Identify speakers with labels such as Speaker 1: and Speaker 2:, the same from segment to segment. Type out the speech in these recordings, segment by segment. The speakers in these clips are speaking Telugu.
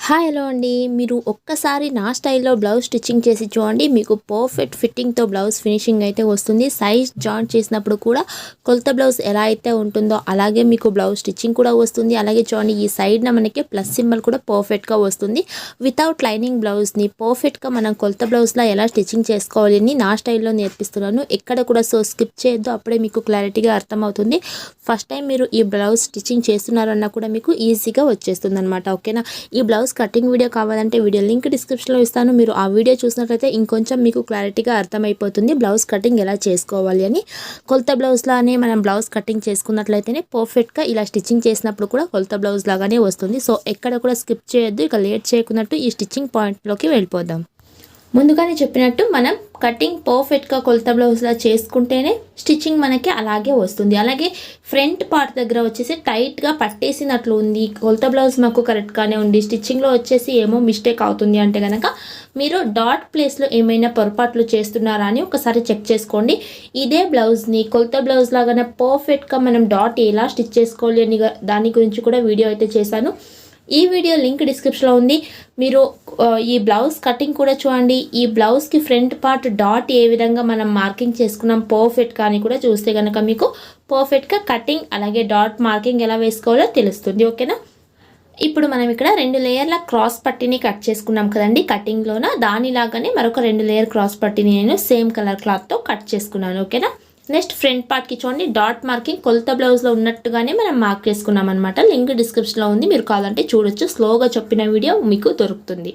Speaker 1: హాయ్ హలో అండి. మీరు ఒక్కసారి నా స్టైల్లో బ్లౌజ్ స్టిచ్చింగ్ చేసి చూడండి. మీకు పర్ఫెక్ట్ ఫిట్టింగ్తో బ్లౌజ్ ఫినిషింగ్ అయితే వస్తుంది. సైజ్ జాయింట్ చేసినప్పుడు కూడా కొలత బ్లౌజ్ ఎలా అయితే ఉంటుందో అలాగే మీకు బ్లౌజ్ స్టిచ్చింగ్ కూడా వస్తుంది. అలాగే చూడండి, ఈ సైడ్న మనకి ప్లస్ సింబల్ కూడా పర్ఫెక్ట్గా వస్తుంది. వితౌట్ లైనింగ్ బ్లౌజ్ని పర్ఫెక్ట్గా మనం కొలత బ్లౌజ్లో ఎలా స్టిచ్చింగ్ చేసుకోవాలి అని నా స్టైల్లో నేర్పిస్తున్నాను. ఎక్కడ కూడా స్కిప్ చేయొద్దు, అప్పుడే మీకు క్లారిటీగా అర్థమవుతుంది. ఫస్ట్ టైం మీరు ఈ బ్లౌజ్ స్టిచ్చింగ్ చేస్తున్నారన్నా కూడా మీకు ఈజీగా వచ్చేస్తుంది అనమాట. ఓకేనా? ఈ బ్లౌజ్ కటింగ్ వీడియో కావాలంటే వీడియో లింక్ డిస్క్రిప్షన్లో ఇస్తాను. మీరు ఆ వీడియో చూసినట్లయితే ఇంకొంచెం మీకు క్లారిటీగా అర్థమైపోతుంది బ్లౌజ్ కటింగ్ ఎలా చేసుకోవాలి అని. కొలత బ్లౌజ్ లానే మనం బ్లౌజ్ కటింగ్ చేసుకున్నట్లయితేనే పర్ఫెక్ట్గా ఇలా స్టిచ్చింగ్ చేసినప్పుడు కూడా కొలత బ్లౌజ్ లాగానే వస్తుంది. సో ఎక్కడ కూడా స్కిప్ చేయొద్దు. ఇక లేట్ చేయకున్నట్టు ఈ స్టిచ్చింగ్ పాయింట్లోకి వెళ్ళిపోదాం. ముందుగానే చెప్పినట్టు మనం కటింగ్ పర్ఫెక్ట్గా కొలత బ్లౌజ్లా చేసుకుంటేనే స్టిచ్చింగ్ మనకి అలాగే వస్తుంది. అలాగే ఫ్రంట్ పార్ట్ దగ్గర వచ్చేసి టైట్గా పట్టేసినట్లు ఉంది, కొలత బ్లౌజ్ మాకు కరెక్ట్గానే ఉంది, స్టిచ్చింగ్లో వచ్చేసి ఏమో మిస్టేక్ అవుతుంది అంటే కనుక మీరు డాట్ ప్లేస్లో ఏమైనా పొరపాట్లు చేస్తున్నారా అని ఒకసారి చెక్ చేసుకోండి. ఇదే బ్లౌజ్ని కొలత బ్లౌజ్ లాగానే పర్ఫెక్ట్గా మనం డాట్ ఎలా స్టిచ్ చేసుకోవాలి అని దాని గురించి కూడా వీడియో అయితే చేశాను. ఈ వీడియో లింక్ డిస్క్రిప్షన్లో ఉంది. మీరు ఈ బ్లౌజ్ కటింగ్ కూడా చూడండి. ఈ బ్లౌజ్కి ఫ్రంట్ పార్ట్ డాట్ ఏ విధంగా మనం మార్కింగ్ చేసుకున్నాం పర్ఫెక్ట్గా అని కూడా చూస్తే కనుక మీకు పర్ఫెక్ట్గా కటింగ్ అలాగే డాట్ మార్కింగ్ ఎలా వేసుకోవాలో తెలుస్తుంది. ఓకేనా? ఇప్పుడు మనం ఇక్కడ 2 లేయర్ల క్రాస్ పట్టీని కట్ చేసుకున్నాం కదండి కటింగ్లోన. దానిలాగానే మరొక 2 లేయర్ క్రాస్ పట్టీని నేను సేమ్ కలర్ క్లాత్తో కట్ చేసుకున్నాను. ఓకేనా? నెక్స్ట్ ఫ్రంట్ పార్ట్కి చూడండి, డాట్ మార్కింగ్ కొలత బ్లౌజ్లో ఉన్నట్టుగానే మనం మార్క్ చేసుకున్నాం అనమాట. లింక్ డిస్క్రిప్షన్లో ఉంది, మీరు కావాలంటే చూడొచ్చు. స్లోగా చెప్పిన వీడియో మీకు దొరుకుతుంది.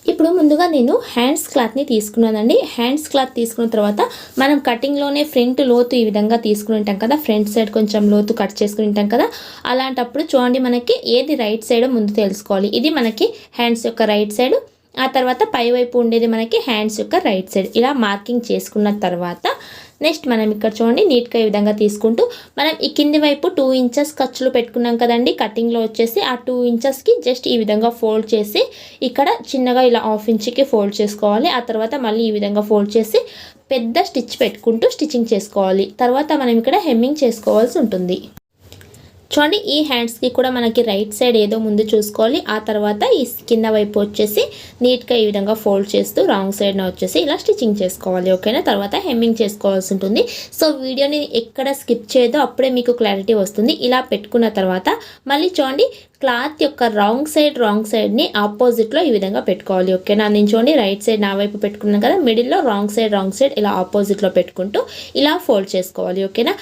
Speaker 1: ఇప్పుడు ముందుగా నేను హ్యాండ్స్ క్లాత్ని తీసుకున్నానండి. హ్యాండ్స్ క్లాత్ తీసుకున్న తర్వాత మనం కటింగ్లోనే ఫ్రంట్ లోతు ఈ విధంగా తీసుకుని ఉంటాం కదా, ఫ్రంట్ సైడ్ కొంచెం లోతు కట్ చేసుకుని ఉంటాం కదా. అలాంటప్పుడు చూడండి, మనకి ఏది రైట్ సైడ్ ముందు తెలుసుకోవాలి. ఇది మనకి హ్యాండ్స్ యొక్క రైట్ సైడ్, ఆ తర్వాత పై వైపు ఉండేది మనకి హ్యాండ్స్ యొక్క రైట్ సైడ్. ఇలా మార్కింగ్ చేసుకున్న తర్వాత నెక్స్ట్ మనం ఇక్కడ చూడండి, నీట్గా ఈ విధంగా తీసుకుంటూ మనం ఈ కింది వైపు 2 ఇంచెస్ ఖర్చులు పెట్టుకున్నాం కదండి కటింగ్లో వచ్చేసి. ఆ 2 ఇంచెస్కి జస్ట్ ఈ విధంగా ఫోల్డ్ చేసి ఇక్కడ చిన్నగా ఇలా 1/2 ఇంచ్కి ఫోల్డ్ చేసుకోవాలి. ఆ తర్వాత మళ్ళీ ఈ విధంగా ఫోల్డ్ చేసి పెద్ద స్టిచ్ పెట్టుకుంటూ స్టిచ్చింగ్ చేసుకోవాలి. తర్వాత మనం ఇక్కడ హెమ్మింగ్ చేసుకోవాల్సి ఉంటుంది. చూడండి, ఈ హ్యాండ్స్కి కూడా మనకి రైట్ సైడ్ ఏదో ముందు చూసుకోవాలి. ఆ తర్వాత ఈ కింద వైపు వచ్చేసి నీట్గా ఈ విధంగా ఫోల్డ్ చేస్తూ రాంగ్ సైడ్న వచ్చేసి ఇలా స్టిచ్చింగ్ చేసుకోవాలి. ఓకేనా? తర్వాత హెమ్మింగ్ చేసుకోవాల్సి ఉంటుంది. సో వీడియోని ఎక్కడ స్కిప్ చేయదో అప్పుడే మీకు క్లారిటీ వస్తుంది. ఇలా పెట్టుకున్న తర్వాత మళ్ళీ చూడండి, క్లాత్ యొక్క రాంగ్ సైడ్ని ఆపోజిట్లో ఈ విధంగా పెట్టుకోవాలి. ఓకేనా? నేను చూడండి, రైట్ సైడ్ నా వైపు పెట్టుకున్నాను కదా, మిడిల్లో రాంగ్ సైడ్ ఇలా ఆపోజిట్లో పెట్టుకుంటూ ఇలా ఫోల్డ్ చేసుకోవాలి. ఓకేనా?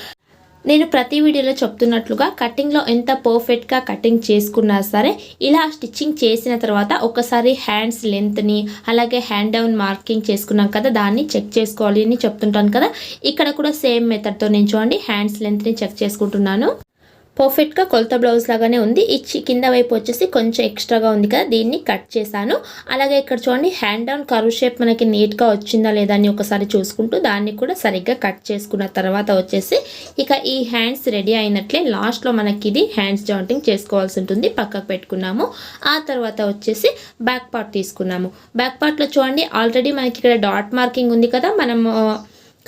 Speaker 1: నేను ప్రతి వీడియోలో చెప్తున్నట్లుగా కటింగ్లో ఎంత పర్ఫెక్ట్గా కటింగ్ చేసుకున్నా సరే ఇలా స్టిచ్చింగ్ చేసిన తర్వాత ఒకసారి హ్యాండ్స్ లెంత్ని అలాగే హ్యాండ్ డౌన్ మార్కింగ్ చేసుకున్నాం కదా, దాన్ని చెక్ చేసుకోవాలి అని చెప్తుంటాను కదా. ఇక్కడ కూడా సేమ్ మెథడ్తో నేను చూడండి హ్యాండ్స్ లెంత్ని చెక్ చేసుకుంటున్నాను. పర్ఫెక్ట్గా కొలత బ్లౌజ్ లాగానే ఉంది. ఇచ్చి కింద వైపు వచ్చేసి కొంచెం ఎక్స్ట్రాగా ఉంది కదా, దీన్ని కట్ చేశాను. అలాగే ఇక్కడ చూడండి, హ్యాండ్ డౌన్ కర్వ్ షేప్ మనకి నీట్గా వచ్చిందా లేదా అని ఒకసారి చూసుకుంటూ దాన్ని కూడా సరిగ్గా కట్ చేసుకున్న తర్వాత వచ్చేసి ఇక ఈ హ్యాండ్స్ రెడీ అయినట్లే. లాస్ట్లో మనకి ఇది హ్యాండ్స్ జాయింటింగ్ చేసుకోవాల్సి ఉంటుంది. పక్కకు పెట్టుకున్నాము. ఆ తర్వాత వచ్చేసి బ్యాక్ పార్ట్ తీసుకున్నాము. బ్యాక్ పార్ట్లో చూడండి, ఆల్రెడీ మనకి ఇక్కడ డాట్ మార్కింగ్ ఉంది కదా, మనం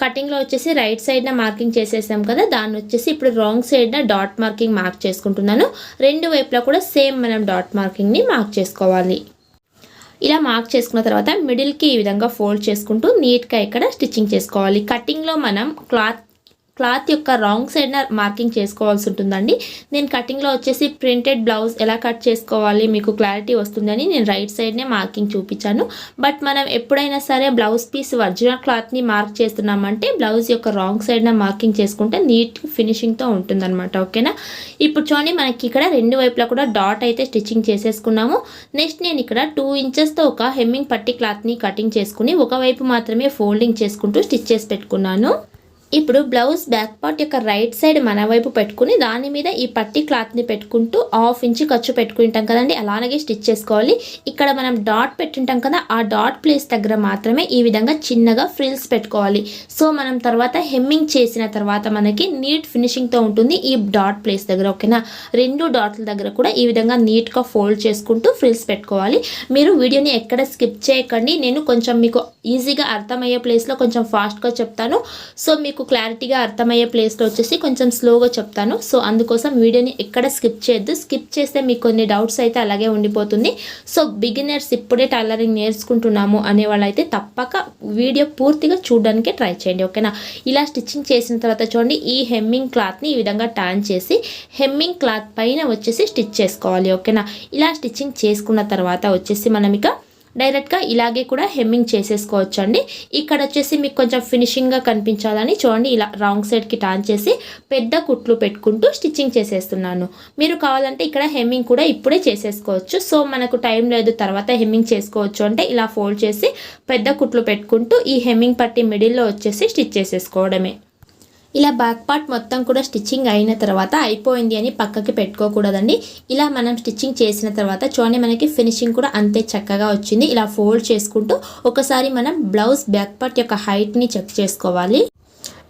Speaker 1: కటింగ్లో వచ్చేసి రైట్ సైడ్న మార్కింగ్ చేసేసాం కదా, దాన్ని వచ్చేసి ఇప్పుడు రాంగ్ సైడ్న డాట్ మార్కింగ్ మార్క్ చేసుకుంటున్నాను. 2 వైపులా కూడా సేమ్ మనం డాట్ మార్కింగ్ని మార్క్ చేసుకోవాలి. ఇలా మార్క్ చేసుకున్న తర్వాత మిడిల్కి ఈ విధంగా ఫోల్డ్ చేసుకుంటూ నీట్గా ఇక్కడ స్టిచ్చింగ్ చేసుకోవాలి. కటింగ్లో మనం క్లాత్ యొక్క రాంగ్ సైడ్న మార్కింగ్ చేసుకోవాల్సి ఉంటుందండి. నేను కటింగ్లో వచ్చేసి ప్రింటెడ్ బ్లౌజ్ ఎలా కట్ చేసుకోవాలి మీకు క్లారిటీ వస్తుందని నేను రైట్ సైడ్నే మార్కింగ్ చూపించాను. బట్ మనం ఎప్పుడైనా సరే బ్లౌజ్ పీస్ ఒరిజినల్ క్లాత్ని మార్క్ చేస్తున్నామంటే బ్లౌజ్ యొక్క రాంగ్ సైడ్న మార్కింగ్ చేసుకుంటే నీట్ ఫినిషింగ్తో ఉంటుందన్నమాట. ఓకేనా? ఇప్పుడు చూడండి, మనకి ఇక్కడ 2 వైపులా కూడా డాట్ అయితే స్టిచ్చింగ్ చేసేసుకున్నాము. నెక్స్ట్ నేను ఇక్కడ 2 ఇంచెస్తో ఒక హెమ్మింగ్ పట్టి క్లాత్ని కటింగ్ చేసుకుని ఒకవైపు మాత్రమే ఫోల్డింగ్ చేసుకుంటూ స్టిచ్ చేసి పెట్టుకున్నాను. ఇప్పుడు బ్లౌజ్ బ్యాక్ పార్ట్ యొక్క రైట్ సైడ్ మన వైపు పెట్టుకుని దాని మీద ఈ పట్టి క్లాత్ని పెట్టుకుంటూ 1/2 ఇంచ్ ఖర్చు పెట్టుకుంటాం కదండి, అలాగే స్టిచ్ చేసుకోవాలి. ఇక్కడ మనం డాట్ పెట్టుంటాం కదా, ఆ డాట్ ప్లేస్ దగ్గర మాత్రమే ఈ విధంగా చిన్నగా ఫ్రిల్స్ పెట్టుకోవాలి. సో మనం తర్వాత హెమ్మింగ్ చేసిన తర్వాత మనకి నీట్ ఫినిషింగ్తో ఉంటుంది ఈ డాట్ ప్లేస్ దగ్గర. ఓకేనా? 2 డాట్ల దగ్గర కూడా ఈ విధంగా నీట్గా ఫోల్డ్ చేసుకుంటూ ఫ్రిల్స్ పెట్టుకోవాలి. మీరు వీడియోని ఎక్కడ స్కిప్ చేయకండి. నేను కొంచెం మీకు ఈజీగా అర్థమయ్యే ప్లేస్లో కొంచెం ఫాస్ట్గా చెప్తాను. సో మీకు మీకు క్లారిటీగా అర్థమయ్యే ప్లేస్లో వచ్చేసి కొంచెం స్లోగా చెప్తాను. సో అందుకోసం వీడియోని ఎక్కడ స్కిప్ చేయొద్దు. స్కిప్ చేస్తే మీకు కొన్ని డౌట్స్ అయితే అలాగే ఉండిపోతుంది. సో బిగినర్స్ ఇప్పుడే టైలరింగ్ నేర్చుకుంటున్నాము అనే వాళ్ళైతే తప్పక వీడియో పూర్తిగా చూడడానికి ట్రై చేయండి. ఓకేనా. ఇలా స్టిచ్చింగ్ చేసిన తర్వాత చూడండి, ఈ హెమ్మింగ్ క్లాత్ని ఈ విధంగా టర్న్ చేసి హెమ్మింగ్ క్లాత్ పైన వచ్చేసి స్టిచ్ చేసుకోవాలి. ఓకేనా. ఇలా స్టిచ్చింగ్ చేసుకున్న తర్వాత వచ్చేసి మనం ఇక డైరెక్ట్గా ఇలాగే కూడా హెమ్మింగ్ చేసేసుకోవచ్చు అండి. ఇక్కడ వచ్చేసి మీకు కొంచెం ఫినిషింగ్గా కనిపించాలని చూడండి, ఇలా రాంగ్ సైడ్కి టర్న్ చేసి పెద్ద కుట్లు పెట్టుకుంటూ స్టిచ్చింగ్ చేసేస్తున్నాను. మీరు కావాలంటే ఇక్కడ హెమ్మింగ్ కూడా ఇప్పుడే చేసేసుకోవచ్చు. సో మనకు టైం లేదు తర్వాత హెమ్మింగ్ చేసుకోవచ్చు అంటే ఇలా ఫోల్డ్ చేసి పెద్ద కుట్లు పెట్టుకుంటూ ఈ హెమ్మింగ్ పట్టి మిడిల్లో వచ్చేసి స్టిచ్ చేసేసుకోవడమే. ఇలా బ్యాక్ పార్ట్ మొత్తం కూడా స్టిచ్చింగ్ అయిన తర్వాత అయిపోయింది అని పక్కకి పెట్టుకోకూడదండి. ఇలా మనం స్టిచ్చింగ్ చేసిన తర్వాత చూడండి, మనకి ఫినిషింగ్ కూడా అంతే చక్కగా వచ్చింది. ఇలా ఫోల్డ్ చేసుకుంటూ ఒకసారి మనం బ్లౌజ్ బ్యాక్ పార్ట్ యొక్క హైట్ని చెక్ చేసుకోవాలి.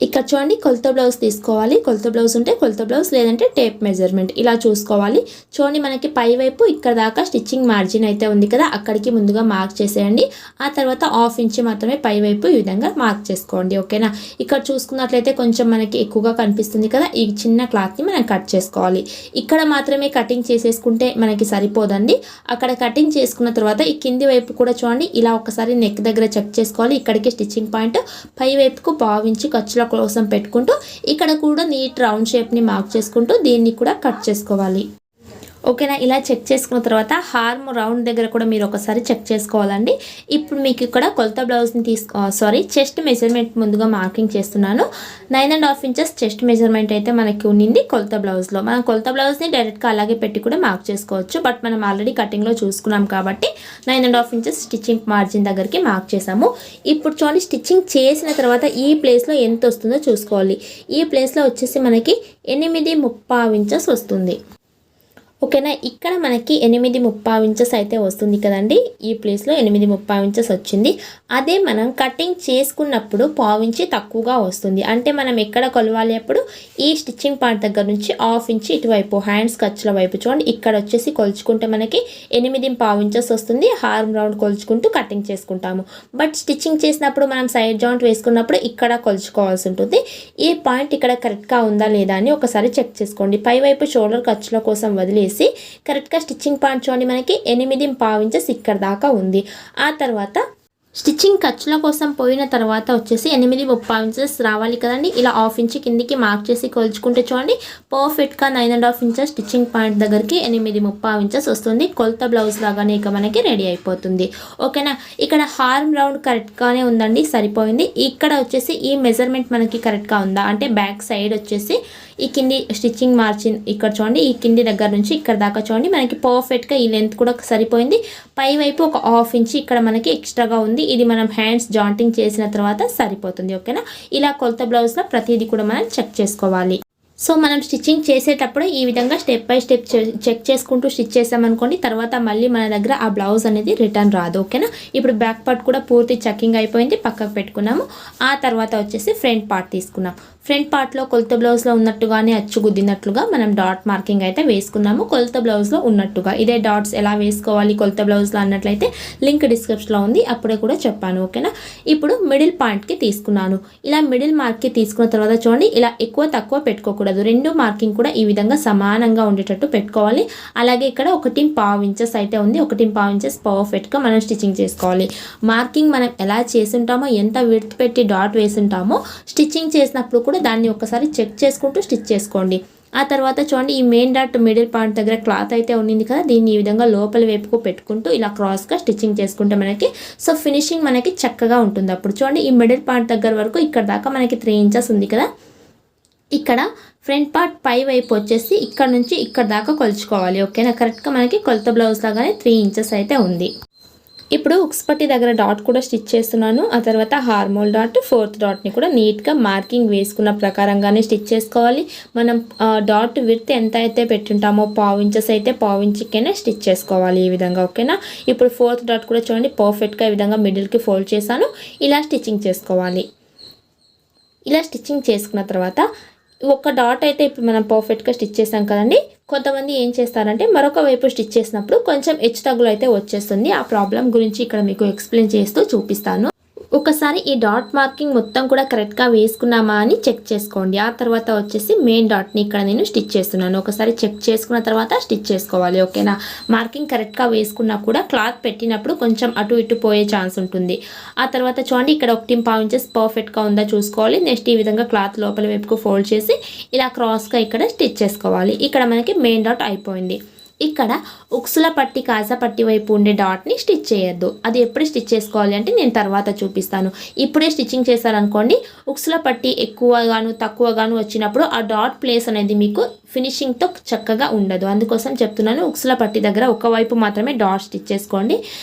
Speaker 1: ఇక్కడ చూడండి, కొలత బ్లౌజ్ తీసుకోవాలి. కొలత బ్లౌజ్ ఉంటే కొలత బ్లౌజ్, లేదంటే టేప్ మెజర్మెంట్ ఇలా చూసుకోవాలి. చూడండి, మనకి పై వైపు ఇక్కడ దాకా స్టిచ్చింగ్ మార్జిన్ అయితే ఉంది కదా, అక్కడికి ముందుగా మార్క్ చేసేయండి. ఆ తర్వాత 1/2 ఇంచ్ మాత్రమే పై వైపు ఈ విధంగా మార్క్ చేసుకోండి. ఓకేనా. ఇక్కడ చూసుకున్నట్లయితే కొంచెం మనకి ఎక్కువగా కనిపిస్తుంది కదా, ఈ చిన్న క్లాత్ని మనం కట్ చేసుకోవాలి. ఇక్కడ మాత్రమే కటింగ్ చేసేసుకుంటే మనకి సరిపోదండి. అక్కడ కటింగ్ చేసుకున్న తర్వాత ఈ కింది వైపు కూడా చూడండి, ఇలా ఒకసారి నెక్ దగ్గర చెక్ చేసుకోవాలి. ఇక్కడికి స్టిచ్చింగ్ పాయింట్, పై వైపుకు 1/2 ఇంచ్ ఖర్చుల కోసం పెట్టుకుంటూ ఇక్కడ కూడా నీట్ రౌండ్ షేప్ని మార్క్ చేసుకుంటూ దీన్ని కూడా కట్ చేసుకోవాలి. ఓకేనా. ఇలా చెక్ చేసుకున్న తర్వాత హార్మ్ రౌండ్ దగ్గర కూడా మీరు ఒకసారి చెక్ చేసుకోవాలండి. ఇప్పుడు మీకు ఇక్కడ కొలత బ్లౌజ్ని చెస్ట్ మెజర్మెంట్ ముందుగా మార్కింగ్ చేస్తున్నాను. 9.5 ఇంచెస్ చెస్ట్ మెజర్మెంట్ అయితే మనకి ఉన్నింది కొలత బ్లౌజ్లో. మనం కొలత బ్లౌజ్ని డైరెక్ట్గా అలాగే పెట్టి కూడా మార్క్ చేసుకోవచ్చు. బట్ మనం ఆల్రెడీ కటింగ్లో చూసుకున్నాం కాబట్టి 9.5 ఇంచెస్ స్టిచ్చింగ్ మార్జిన్ దగ్గరికి మార్క్ చేసాము. ఇప్పుడు చూడండి, స్టిచ్చింగ్ చేసిన తర్వాత ఈ ప్లేస్లో ఎంత వస్తుందో చూసుకోవాలి. ఈ ప్లేస్లో వచ్చేసి మనకి 8.35 ఇంచెస్ వస్తుంది. ఓకేనా. ఇక్కడ మనకి 8.35 ఇంచెస్ అయితే వస్తుంది కదండి. ఈ ప్లేస్లో 8.35 ఇంచెస్ వచ్చింది. అదే మనం కటింగ్ చేసుకున్నప్పుడు 1/2 ఇంచ్ తక్కువగా వస్తుంది. అంటే మనం ఎక్కడ కొలవాలి అప్పుడు ఈ స్టిచ్చింగ్ పార్ట్ దగ్గర నుంచి 1/2 ఇంచ్ ఇటువైపు హ్యాండ్స్ ఖర్చుల వైపు చూడండి, ఇక్కడ వచ్చేసి కొలుచుకుంటే మనకి 8.35 ఇంచెస్ వస్తుంది. హార్మ్ రౌండ్ కొలుచుకుంటూ కటింగ్ చేసుకుంటాము. బట్ స్టిచ్చింగ్ చేసినప్పుడు మనం సైడ్ జాయింట్ వేసుకున్నప్పుడు ఇక్కడ కొలుచుకోవాల్సి ఉంటుంది. ఈ పాయింట్ ఇక్కడ కరెక్ట్గా ఉందా లేదా అని ఒకసారి చెక్ చేసుకోండి. పై వైపు షోల్డర్ ఖర్చుల కోసం వదిలేసి కరెక్ట్గా స్టిచ్చింగ్ పాయింట్ చూడండి, మనకి 8.35 ఇంచెస్ ఇక్కడ దాకా ఉంది. ఆ తర్వాత స్టిచ్చింగ్ ఖర్చుల కోసం పోయిన తర్వాత వచ్చేసి 8.35 ఇంచెస్ రావాలి కదండి. ఇలా 1/2 ఇంచ్ కిందికి మార్క్ చేసి కొలుచుకుంటే చూడండి, పర్ఫెక్ట్గా 9.5 ఇంచెస్ స్టిచ్చింగ్ పాయింట్ దగ్గరికి 8.35 ఇంచెస్ వస్తుంది. కొలత బ్లౌజ్ లాగానే ఇక మనకి రెడీ అయిపోతుంది. ఓకేనా. ఇక్కడ హార్మ్ రౌండ్ కరెక్ట్గానే ఉందండి, సరిపోయింది. ఇక్కడ వచ్చేసి ఈ మెజర్మెంట్ మనకి కరెక్ట్గా ఉందా అంటే బ్యాక్ సైడ్ వచ్చేసి ఈ కింది స్టిచ్చింగ్ మార్జిన్ ఇక్కడ చూడండి, ఈ కింది దగ్గర నుంచి ఇక్కడ దాకా చూడండి, మనకి పర్ఫెక్ట్గా ఈ లెంత్ కూడా సరిపోయింది. పై వైపు ఒక 1/2 ఇంచ్ ఇక్కడ మనకి ఎక్స్ట్రాగా ఉంది. ఇది మనం హ్యాండ్స్ జాయింటింగ్ చేసిన తర్వాత సరిపోతుంది. ఓకేనా. ఇలా కొలత బ్లౌజ్లో ప్రతిదీ కూడా మనం చెక్ చేసుకోవాలి. సో మనం స్టిచ్చింగ్ చేసేటప్పుడు ఈ విధంగా స్టెప్ బై స్టెప్ చెక్ చేసుకుంటూ స్టిచ్ చేసామనుకోండి, తర్వాత మళ్ళీ మన దగ్గర ఆ బ్లౌజ్ అనేది రిటర్న్ రాదు. ఓకేనా. ఇప్పుడు బ్యాక్ పార్ట్ కూడా పూర్తి చెక్కింగ్ అయిపోయింది, పక్కకు పెట్టుకున్నాము. ఆ తర్వాత వచ్చేసి ఫ్రంట్ పార్ట్ తీసుకున్నాం. ఫ్రంట్ పార్ట్లో కొలత బ్లౌజ్లో ఉన్నట్టుగానే అచ్చు గుద్దినట్లుగా మనం డాట్ మార్కింగ్ అయితే వేసుకున్నాము. కొలత బ్లౌజ్లో ఉన్నట్టుగా ఇదే డాట్స్ ఎలా వేసుకోవాలి కొలత బ్లౌజ్లో అన్నట్లయితే లింక్ డిస్క్రిప్షన్లో ఉంది, అప్పుడే కూడా చెప్పాను. ఓకేనా. ఇప్పుడు మిడిల్ పాయింట్కి తీసుకున్నాను. ఇలా మిడిల్ మార్క్కి తీసుకున్న తర్వాత చూడండి, ఇలా ఎక్కువ తక్కువ పెట్టుకోకూడదు. రెండు మార్కింగ్ కూడా ఈ విధంగా సమానంగా ఉండేటట్టు పెట్టుకోవాలి. అలాగే ఇక్కడ 1.5 ఇంచెస్ అయితే ఉంది. 1.5 ఇంచెస్ పర్ఫెక్ట్గా మనం స్టిచ్చింగ్ చేసుకోవాలి. మార్కింగ్ మనం ఎలా చేసుంటామో, ఎంత విడ్త్ పెట్టి డాట్ వేసుంటామో స్టిచ్చింగ్ చేసినప్పుడు కూడా దాన్ని ఒకసారి చెక్ చేసుకుంటూ స్టిచ్ చేసుకోండి. ఆ తర్వాత చూడండి, ఈ మెయిన్ డాట్ మిడిల్ పాయింట్ దగ్గర క్లాత్ అయితే ఉన్నింది కదా, దీన్ని ఈ విధంగా లోపల వైపుకు పెట్టుకుంటూ ఇలా క్రాస్గా స్టిచ్చింగ్ చేసుకుంటే మనకి సో ఫినిషింగ్ మనకి చక్కగా ఉంటుంది. అప్పుడు చూడండి, ఈ మిడిల్ పాయింట్ దగ్గర వరకు ఇక్కడ దాకా మనకి 3 ఇంచెస్ ఉంది కదా. ఇక్కడ ఫ్రంట్ పార్ట్ పై వైపు వచ్చేసి ఇక్కడ నుంచి ఇక్కడ దాకా కొలుచుకోవాలి. ఓకేనా. కరెక్ట్గా మనకి కొలత బ్లౌజ్ లాగానే 3 ఇంచెస్ అయితే ఉంది. ఇప్పుడు ఉక్స్ పట్టి దగ్గర డాట్ కూడా స్టిచ్ చేస్తున్నాను. ఆ తర్వాత హార్మోల్ డాట్, 4th డాట్ని కూడా నీట్గా మార్కింగ్ వేసుకున్న ప్రకారంగానే స్టిచ్ చేసుకోవాలి. మనం డాట్ విడ్త్ ఎంత అయితే పెట్టుంటామో 1/2 ఇంచెస్ అయితే 1/2 ఇంచుకైనా స్టిచ్ చేసుకోవాలి ఈ విధంగా. ఓకేనా. ఇప్పుడు 4th డాట్ కూడా చూడండి, పర్ఫెక్ట్గా ఈ విధంగా మిడిల్కి ఫోల్డ్ చేశాను. ఇలా స్టిచ్చింగ్ చేసుకోవాలి. ఇలా స్టిచ్చింగ్ చేసుకున్న తర్వాత ఒక డాట్ అయితే ఇప్పుడు మనం పర్ఫెక్ట్గా స్టిచ్ చేసాం కదండి. కొంతమంది ఏం చేస్తారంటే మరొక వైపు స్టిచ్ చేసినప్పుడు కొంచెం హెచ్చు తగ్గులు అయితే వచ్చేస్తుంది. ఆ ప్రాబ్లం గురించి ఇక్కడ మీకు ఎక్స్ప్లెయిన్ చేస్తూ చూపిస్తాను. ఒకసారి ఈ డాట్ మార్కింగ్ మొత్తం కూడా కరెక్ట్గా వేసుకున్నామా అని చెక్ చేసుకోండి. ఆ తర్వాత వచ్చేసి మెయిన్ డాట్ని ఇక్కడ నేను స్టిచ్ చేస్తున్నాను. ఒకసారి చెక్ చేసుకున్న తర్వాత స్టిచ్ చేసుకోవాలి. ఓకేనా, మార్కింగ్ కరెక్ట్గా వేసుకున్నా కూడా క్లాత్ పెట్టినప్పుడు కొంచెం అటు ఇటు పోయే ఛాన్స్ ఉంటుంది. ఆ తర్వాత చూడండి ఇక్కడ 1.5 ఇంచెస్ పర్ఫెక్ట్గా ఉందా చూసుకోవాలి. నెక్స్ట్ ఈ విధంగా క్లాత్ లోపల వైపుకు ఫోల్డ్ చేసి ఇలా క్రాస్గా ఇక్కడ స్టిచ్ చేసుకోవాలి. ఇక్కడ మనకి మెయిన్ డాట్ అయిపోయింది. ఇక్కడ ఉక్సుల పట్టి కాజా పట్టి వైపు ఉండే డాట్ని స్టిచ్ చేయొద్దు. అది ఎప్పుడు స్టిచ్ చేసుకోవాలి అంటే నేను తర్వాత చూపిస్తాను. ఇప్పుడే స్టిచ్చింగ్ చేశారనుకోండి, ఉక్సుల పట్టి ఎక్కువగాను తక్కువగాను వచ్చినప్పుడు ఆ డాట్ ప్లేస్ అనేది మీకు ఫినిషింగ్తో చక్కగా ఉండదు. అందుకోసం చెప్తున్నాను, ఉక్సుల పట్టి దగ్గర ఒకవైపు మాత్రమే డాట్ స్టిచ్ చేసుకోండి.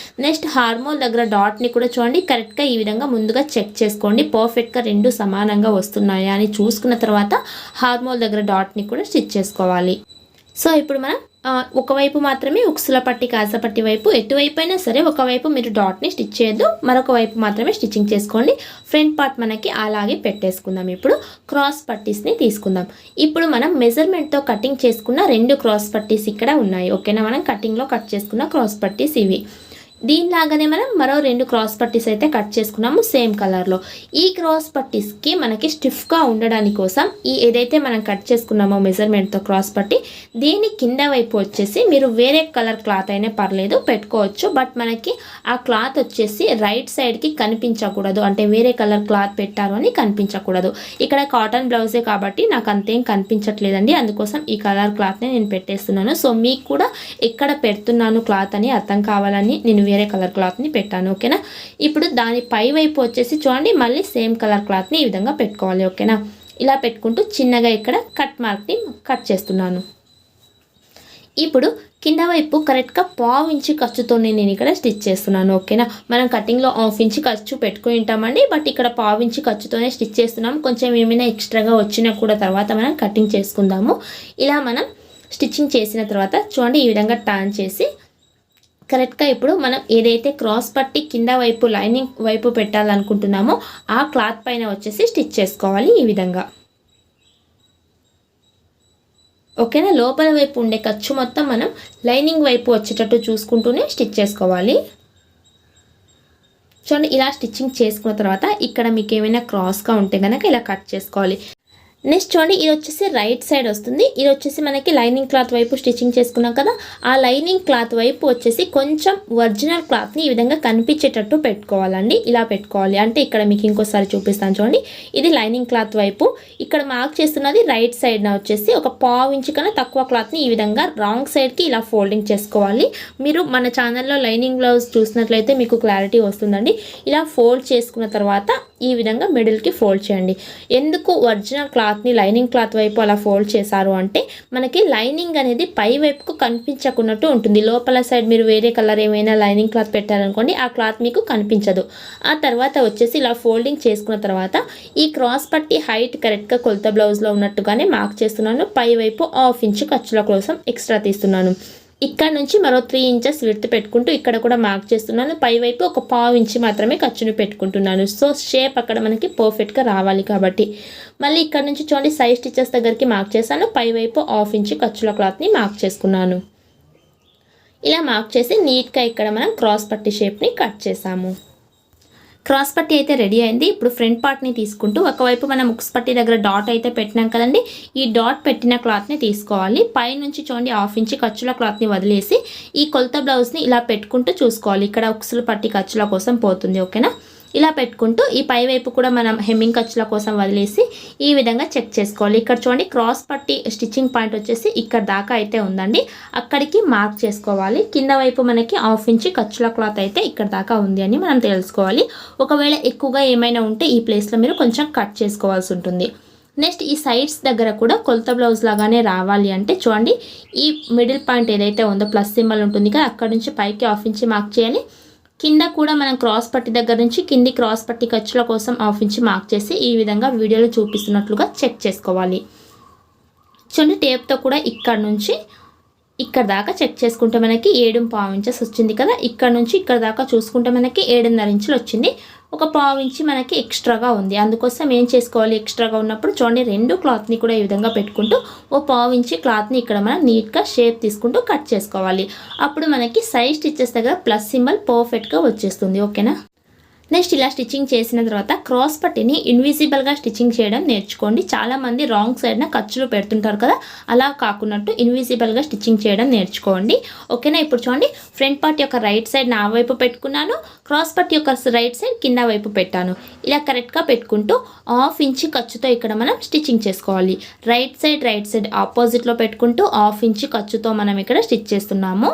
Speaker 1: నెక్స్ట్ హార్మోల్ దగ్గర డాట్ని కూడా చూడండి, కరెక్ట్గా ఈ విధంగా ముందుగా చెక్ చేసుకోండి. పర్ఫెక్ట్గా రెండు సమానంగా వస్తున్నాయా అని చూసుకున్న తర్వాత హార్మోల్ దగ్గర డాట్ని కూడా స్టిచ్ చేసుకోవాలి. సో ఇప్పుడు మనం ఒకవైపు మాత్రమే ఉక్సుల పట్టి కాజా పట్టి వైపు ఎటువైపు అయినా సరే ఒకవైపు మీరు డాట్ని స్టిచ్ చేయొద్దు, మరొక వైపు మాత్రమే స్టిచ్చింగ్ చేసుకోండి. ఫ్రంట్ పార్ట్ మనకి అలాగే పెట్టేసుకుందాం. ఇప్పుడు క్రాస్ పట్టీస్ని తీసుకుందాం. ఇప్పుడు మనం మెజర్మెంట్తో కటింగ్ చేసుకున్న 2 క్రాస్ పట్టీస్ ఇక్కడ ఉన్నాయి. ఓకేనా, మనం కటింగ్లో కట్ చేసుకున్న క్రాస్ పట్టీస్ ఇవి. దీనిలాగానే మనం మరో 2 క్రాస్ పట్టీస్ అయితే కట్ చేసుకున్నాము సేమ్ కలర్లో. ఈ క్రాస్ పట్టీస్కి మనకి స్టిఫ్గా ఉండడానికి కోసం ఈ ఏదైతే మనం కట్ చేసుకున్నామో మెజర్మెంట్తో క్రాస్ పట్టి, దీని కింద వైపు వచ్చేసి మీరు వేరే కలర్ క్లాత్ అయినా పర్లేదు పెట్టుకోవచ్చు. బట్ మనకి ఆ క్లాత్ వచ్చేసి రైట్ సైడ్కి కనిపించకూడదు, అంటే వేరే కలర్ క్లాత్ పెట్టారు అని కనిపించకూడదు. ఇక్కడ కాటన్ బ్లౌజే కాబట్టి నాకు అంతేం కనిపించట్లేదండి, అందుకోసం ఈ కలర్ క్లాత్ని నేను పెట్టేస్తున్నాను. సో మీకు కూడా ఎక్కడ పెడుతున్నాను క్లాత్ అని అర్థం కావాలని నేను వేరే కలర్ క్లాత్ని పెట్టాను. ఓకేనా, ఇప్పుడు దాని పై వైపు వచ్చేసి చూడండి మళ్ళీ సేమ్ కలర్ క్లాత్ని ఈ విధంగా పెట్టుకోవాలి. ఓకేనా, ఇలా పెట్టుకుంటూ చిన్నగా ఇక్కడ కట్ మార్క్ని కట్ చేస్తున్నాను. ఇప్పుడు కింద వైపు కరెక్ట్గా 1/2 ఇంచు ఖర్చుతోనే నేను ఇక్కడ స్టిచ్ చేస్తున్నాను. ఓకేనా, మనం కటింగ్లో 1/2 ఇంచు ఖర్చు పెట్టుకుని ఉంటామండి, బట్ ఇక్కడ 1/2 ఇంచు ఖర్చుతోనే స్టిచ్ చేస్తున్నాము. కొంచెం ఏమైనా ఎక్స్ట్రాగా వచ్చినా కూడా తర్వాత మనం కటింగ్ చేసుకుందాము. ఇలా మనం స్టిచ్చింగ్ చేసిన తర్వాత చూడండి ఈ విధంగా టర్న్ చేసి కరెక్ట్గా ఇప్పుడు మనం ఏదైతే క్రాస్ పట్టి కింద వైపు లైనింగ్ వైపు పెట్టాలనుకుంటున్నామో ఆ క్లాత్ పైన వచ్చేసి స్టిచ్ చేసుకోవాలి ఈ విధంగా. ఓకేనా, లోపల వైపు ఉండే ఖర్చు మొత్తం మనం లైనింగ్ వైపు వచ్చేటట్టు చూసుకుంటూనే స్టిచ్ చేసుకోవాలి. చూడండి ఇలా స్టిచ్చింగ్ చేసుకున్న తర్వాత ఇక్కడ మీకు ఏమైనా క్రాస్గా ఉంటే కనుక ఇలా కట్ చేసుకోవాలి. నెక్స్ట్ చూడండి ఇది వచ్చేసి రైట్ సైడ్ వస్తుంది. ఇది వచ్చేసి మనకి లైనింగ్ క్లాత్ వైపు స్టిచ్చింగ్ చేసుకున్నాం కదా, ఆ లైనింగ్ క్లాత్ వైపు వచ్చేసి కొంచెం ఒరిజినల్ క్లాత్ని ఈ విధంగా కనిపించేటట్టు పెట్టుకోవాలండి. ఇలా పెట్టుకోవాలి. అంటే ఇక్కడ మీకు ఇంకోసారి చూపిస్తాను చూడండి, ఇది లైనింగ్ క్లాత్ వైపు, ఇక్కడ మార్క్ చేస్తున్నది రైట్ సైడ్న వచ్చేసి ఒక 1/2 ఇంచు కన్నా తక్కువ క్లాత్ని ఈ విధంగా రాంగ్ సైడ్కి ఇలా ఫోల్డింగ్ చేసుకోవాలి. మీరు మన ఛానల్లో లైనింగ్ బ్లౌజ్ చూసినట్లయితే మీకు క్లారిటీ వస్తుందండి. ఇలా ఫోల్డ్ చేసుకున్న తర్వాత ఈ విధంగా మిడిల్కి ఫోల్డ్ చేయండి. ఎందుకు ఒరిజినల్ క్లాత్ని లైనింగ్ క్లాత్ వైపు అలా ఫోల్డ్ చేశారు అంటే మనకి లైనింగ్ అనేది పై వైపుకు కనిపించకున్నట్టు ఉంటుంది. లోపల సైడ్ మీరు వేరే కలర్ ఏమైనా లైనింగ్ క్లాత్ పెట్టారనుకోండి, ఆ క్లాత్ మీకు కనిపించదు. ఆ తర్వాత వచ్చేసి ఇలా ఫోల్డింగ్ చేసుకున్న తర్వాత ఈ క్రాస్ పట్టి హైట్ కరెక్ట్గా కొలత బ్లౌజ్లో ఉన్నట్టుగానే మార్క్ చేస్తున్నాను. పై వైపు 1/2 ఇంచు ఖర్చుల కోసం ఎక్స్ట్రా తీస్తున్నాను. ఇక్కడ నుంచి మరో 3 ఇంచెస్ విడ్త్ పెట్టుకుంటూ ఇక్కడ కూడా మార్క్ చేస్తున్నాను. పై వైపు ఒక 1/2 ఇంచు మాత్రమే ఖర్చును పెట్టుకుంటున్నాను. సో షేప్ అక్కడ మనకి పర్ఫెక్ట్గా రావాలి కాబట్టి. మళ్ళీ ఇక్కడ నుంచి చూడండి సైడ్ స్టిచెస్ దగ్గరికి మార్క్ చేశాను. పై వైపు 1/2 ఇంచు ఖర్చుల క్లాత్ని మార్క్ చేసుకున్నాను. ఇలా మార్క్ చేసి నీట్గా ఇక్కడ మనం క్రాస్ పట్టి షేప్ని కట్ చేసాము. క్రాస్ పట్టి అయితే రెడీ అయింది. ఇప్పుడు ఫ్రంట్ పార్ట్ని తీసుకుంటూ ఒకవైపు మనం ఉక్స్ పట్టి దగ్గర డాట్ అయితే పెట్టినాం కదండి, ఈ డాట్ పెట్టిన క్లాత్ని తీసుకోవాలి. పైనుంచి చూడండి 1/2 ఇంచు ఖర్చుల క్లాత్ని వదిలేసి ఈ కొలత బ్లౌజ్ని ఇలా పెట్టుకుంటూ చూసుకోవాలి. ఇక్కడ ఉక్సులు పట్టి ఖర్చుల కోసం పోతుంది. ఓకేనా, ఇలా పెట్టుకుంటూ ఈ పై వైపు కూడా మనం హెమ్మింగ్ ఖర్చుల కోసం వదిలేసి ఈ విధంగా చెక్ చేసుకోవాలి. ఇక్కడ చూడండి క్రాస్ పట్టి స్టిచ్చింగ్ పాయింట్ వచ్చేసి ఇక్కడ దాకా అయితే ఉందండి, అక్కడికి మార్క్ చేసుకోవాలి. కింద వైపు మనకి 1/2 ఇంచు ఖర్చుల క్లాత్ అయితే ఇక్కడ దాకా ఉంది అని మనం తెలుసుకోవాలి. ఒకవేళ ఎక్కువగా ఏమైనా ఉంటే ఈ ప్లేస్లో మీరు కొంచెం కట్ చేసుకోవాల్సి ఉంటుంది. నెక్స్ట్ ఈ సైడ్స్ దగ్గర కూడా కొలత బ్లౌజ్ లాగానే రావాలి అంటే చూడండి ఈ మిడిల్ పాయింట్ ఏదైతే ఉందో ప్లస్ సింబల్ ఉంటుంది కదా, అక్కడ నుంచి పైకి 1/2 ఇంచు మార్క్ చేయాలి. కింద కూడా మనం క్రాస్ పట్టి దగ్గర నుంచి కింది క్రాస్ పట్టి ఖర్చుల కోసం 1/2 ఇంచు మార్క్ చేసి ఈ విధంగా వీడియోలో చూపిస్తున్నట్లుగా చెక్ చేసుకోవాలి. చూడండి టేప్తో కూడా ఇక్కడ నుంచి ఇక్కడ దాకా చెక్ చేసుకుంటే మనకి 7.5 ఇంచెస్ వచ్చింది కదా, ఇక్కడ నుంచి ఇక్కడ దాకా చూసుకుంటే మనకి 7.5 ఇంచులు వచ్చింది. ఒక 1/2 ఇంచు మనకి ఎక్స్ట్రాగా ఉంది. అందుకోసం ఏం చేసుకోవాలి, ఎక్స్ట్రాగా ఉన్నప్పుడు చూడండి 2 క్లాత్ని కూడా ఈ విధంగా పెట్టుకుంటూ ఓ 1/2 ఇంచు క్లాత్ని ఇక్కడ మనం నీట్గా షేప్ తీసుకుంటూ కట్ చేసుకోవాలి. అప్పుడు మనకి సైడ్ స్టిచ్చెస్ దగ్గర ప్లస్ సింబల్ పర్ఫెక్ట్గా వచ్చేస్తుంది. ఓకేనా, నెక్స్ట్ ఇలా స్టిచ్చింగ్ చేసిన తర్వాత క్రాస్ పట్టీని ఇన్విజిబుల్గా స్టిచ్చింగ్ చేయడం నేర్చుకోండి. చాలామంది రాంగ్ సైడ్న ఖర్చులు పెడుతుంటారు కదా, అలా కాకున్నట్టు ఇన్విజిబుల్గా స్టిచ్చింగ్ చేయడం నేర్చుకోండి. ఓకేనా. ఇప్పుడు చూడండి, ఫ్రంట్ పార్ట్ యొక్క రైట్ సైడ్ నా వైపు పెట్టుకున్నాను, క్రాస్ పట్టీ యొక్క రైట్ సైడ్ కింద వైపు పెట్టాను. ఇలా కరెక్ట్గా పెట్టుకుంటూ 1/2 ఇంచ్ ఖర్చుతో ఇక్కడ మనం స్టిచ్చింగ్ చేసుకోవాలి. రైట్ సైడ్ ఆపోజిట్లో పెట్టుకుంటూ 1/2 ఇంచ్ ఖర్చుతో మనం ఇక్కడ స్టిచ్ చేస్తున్నాము.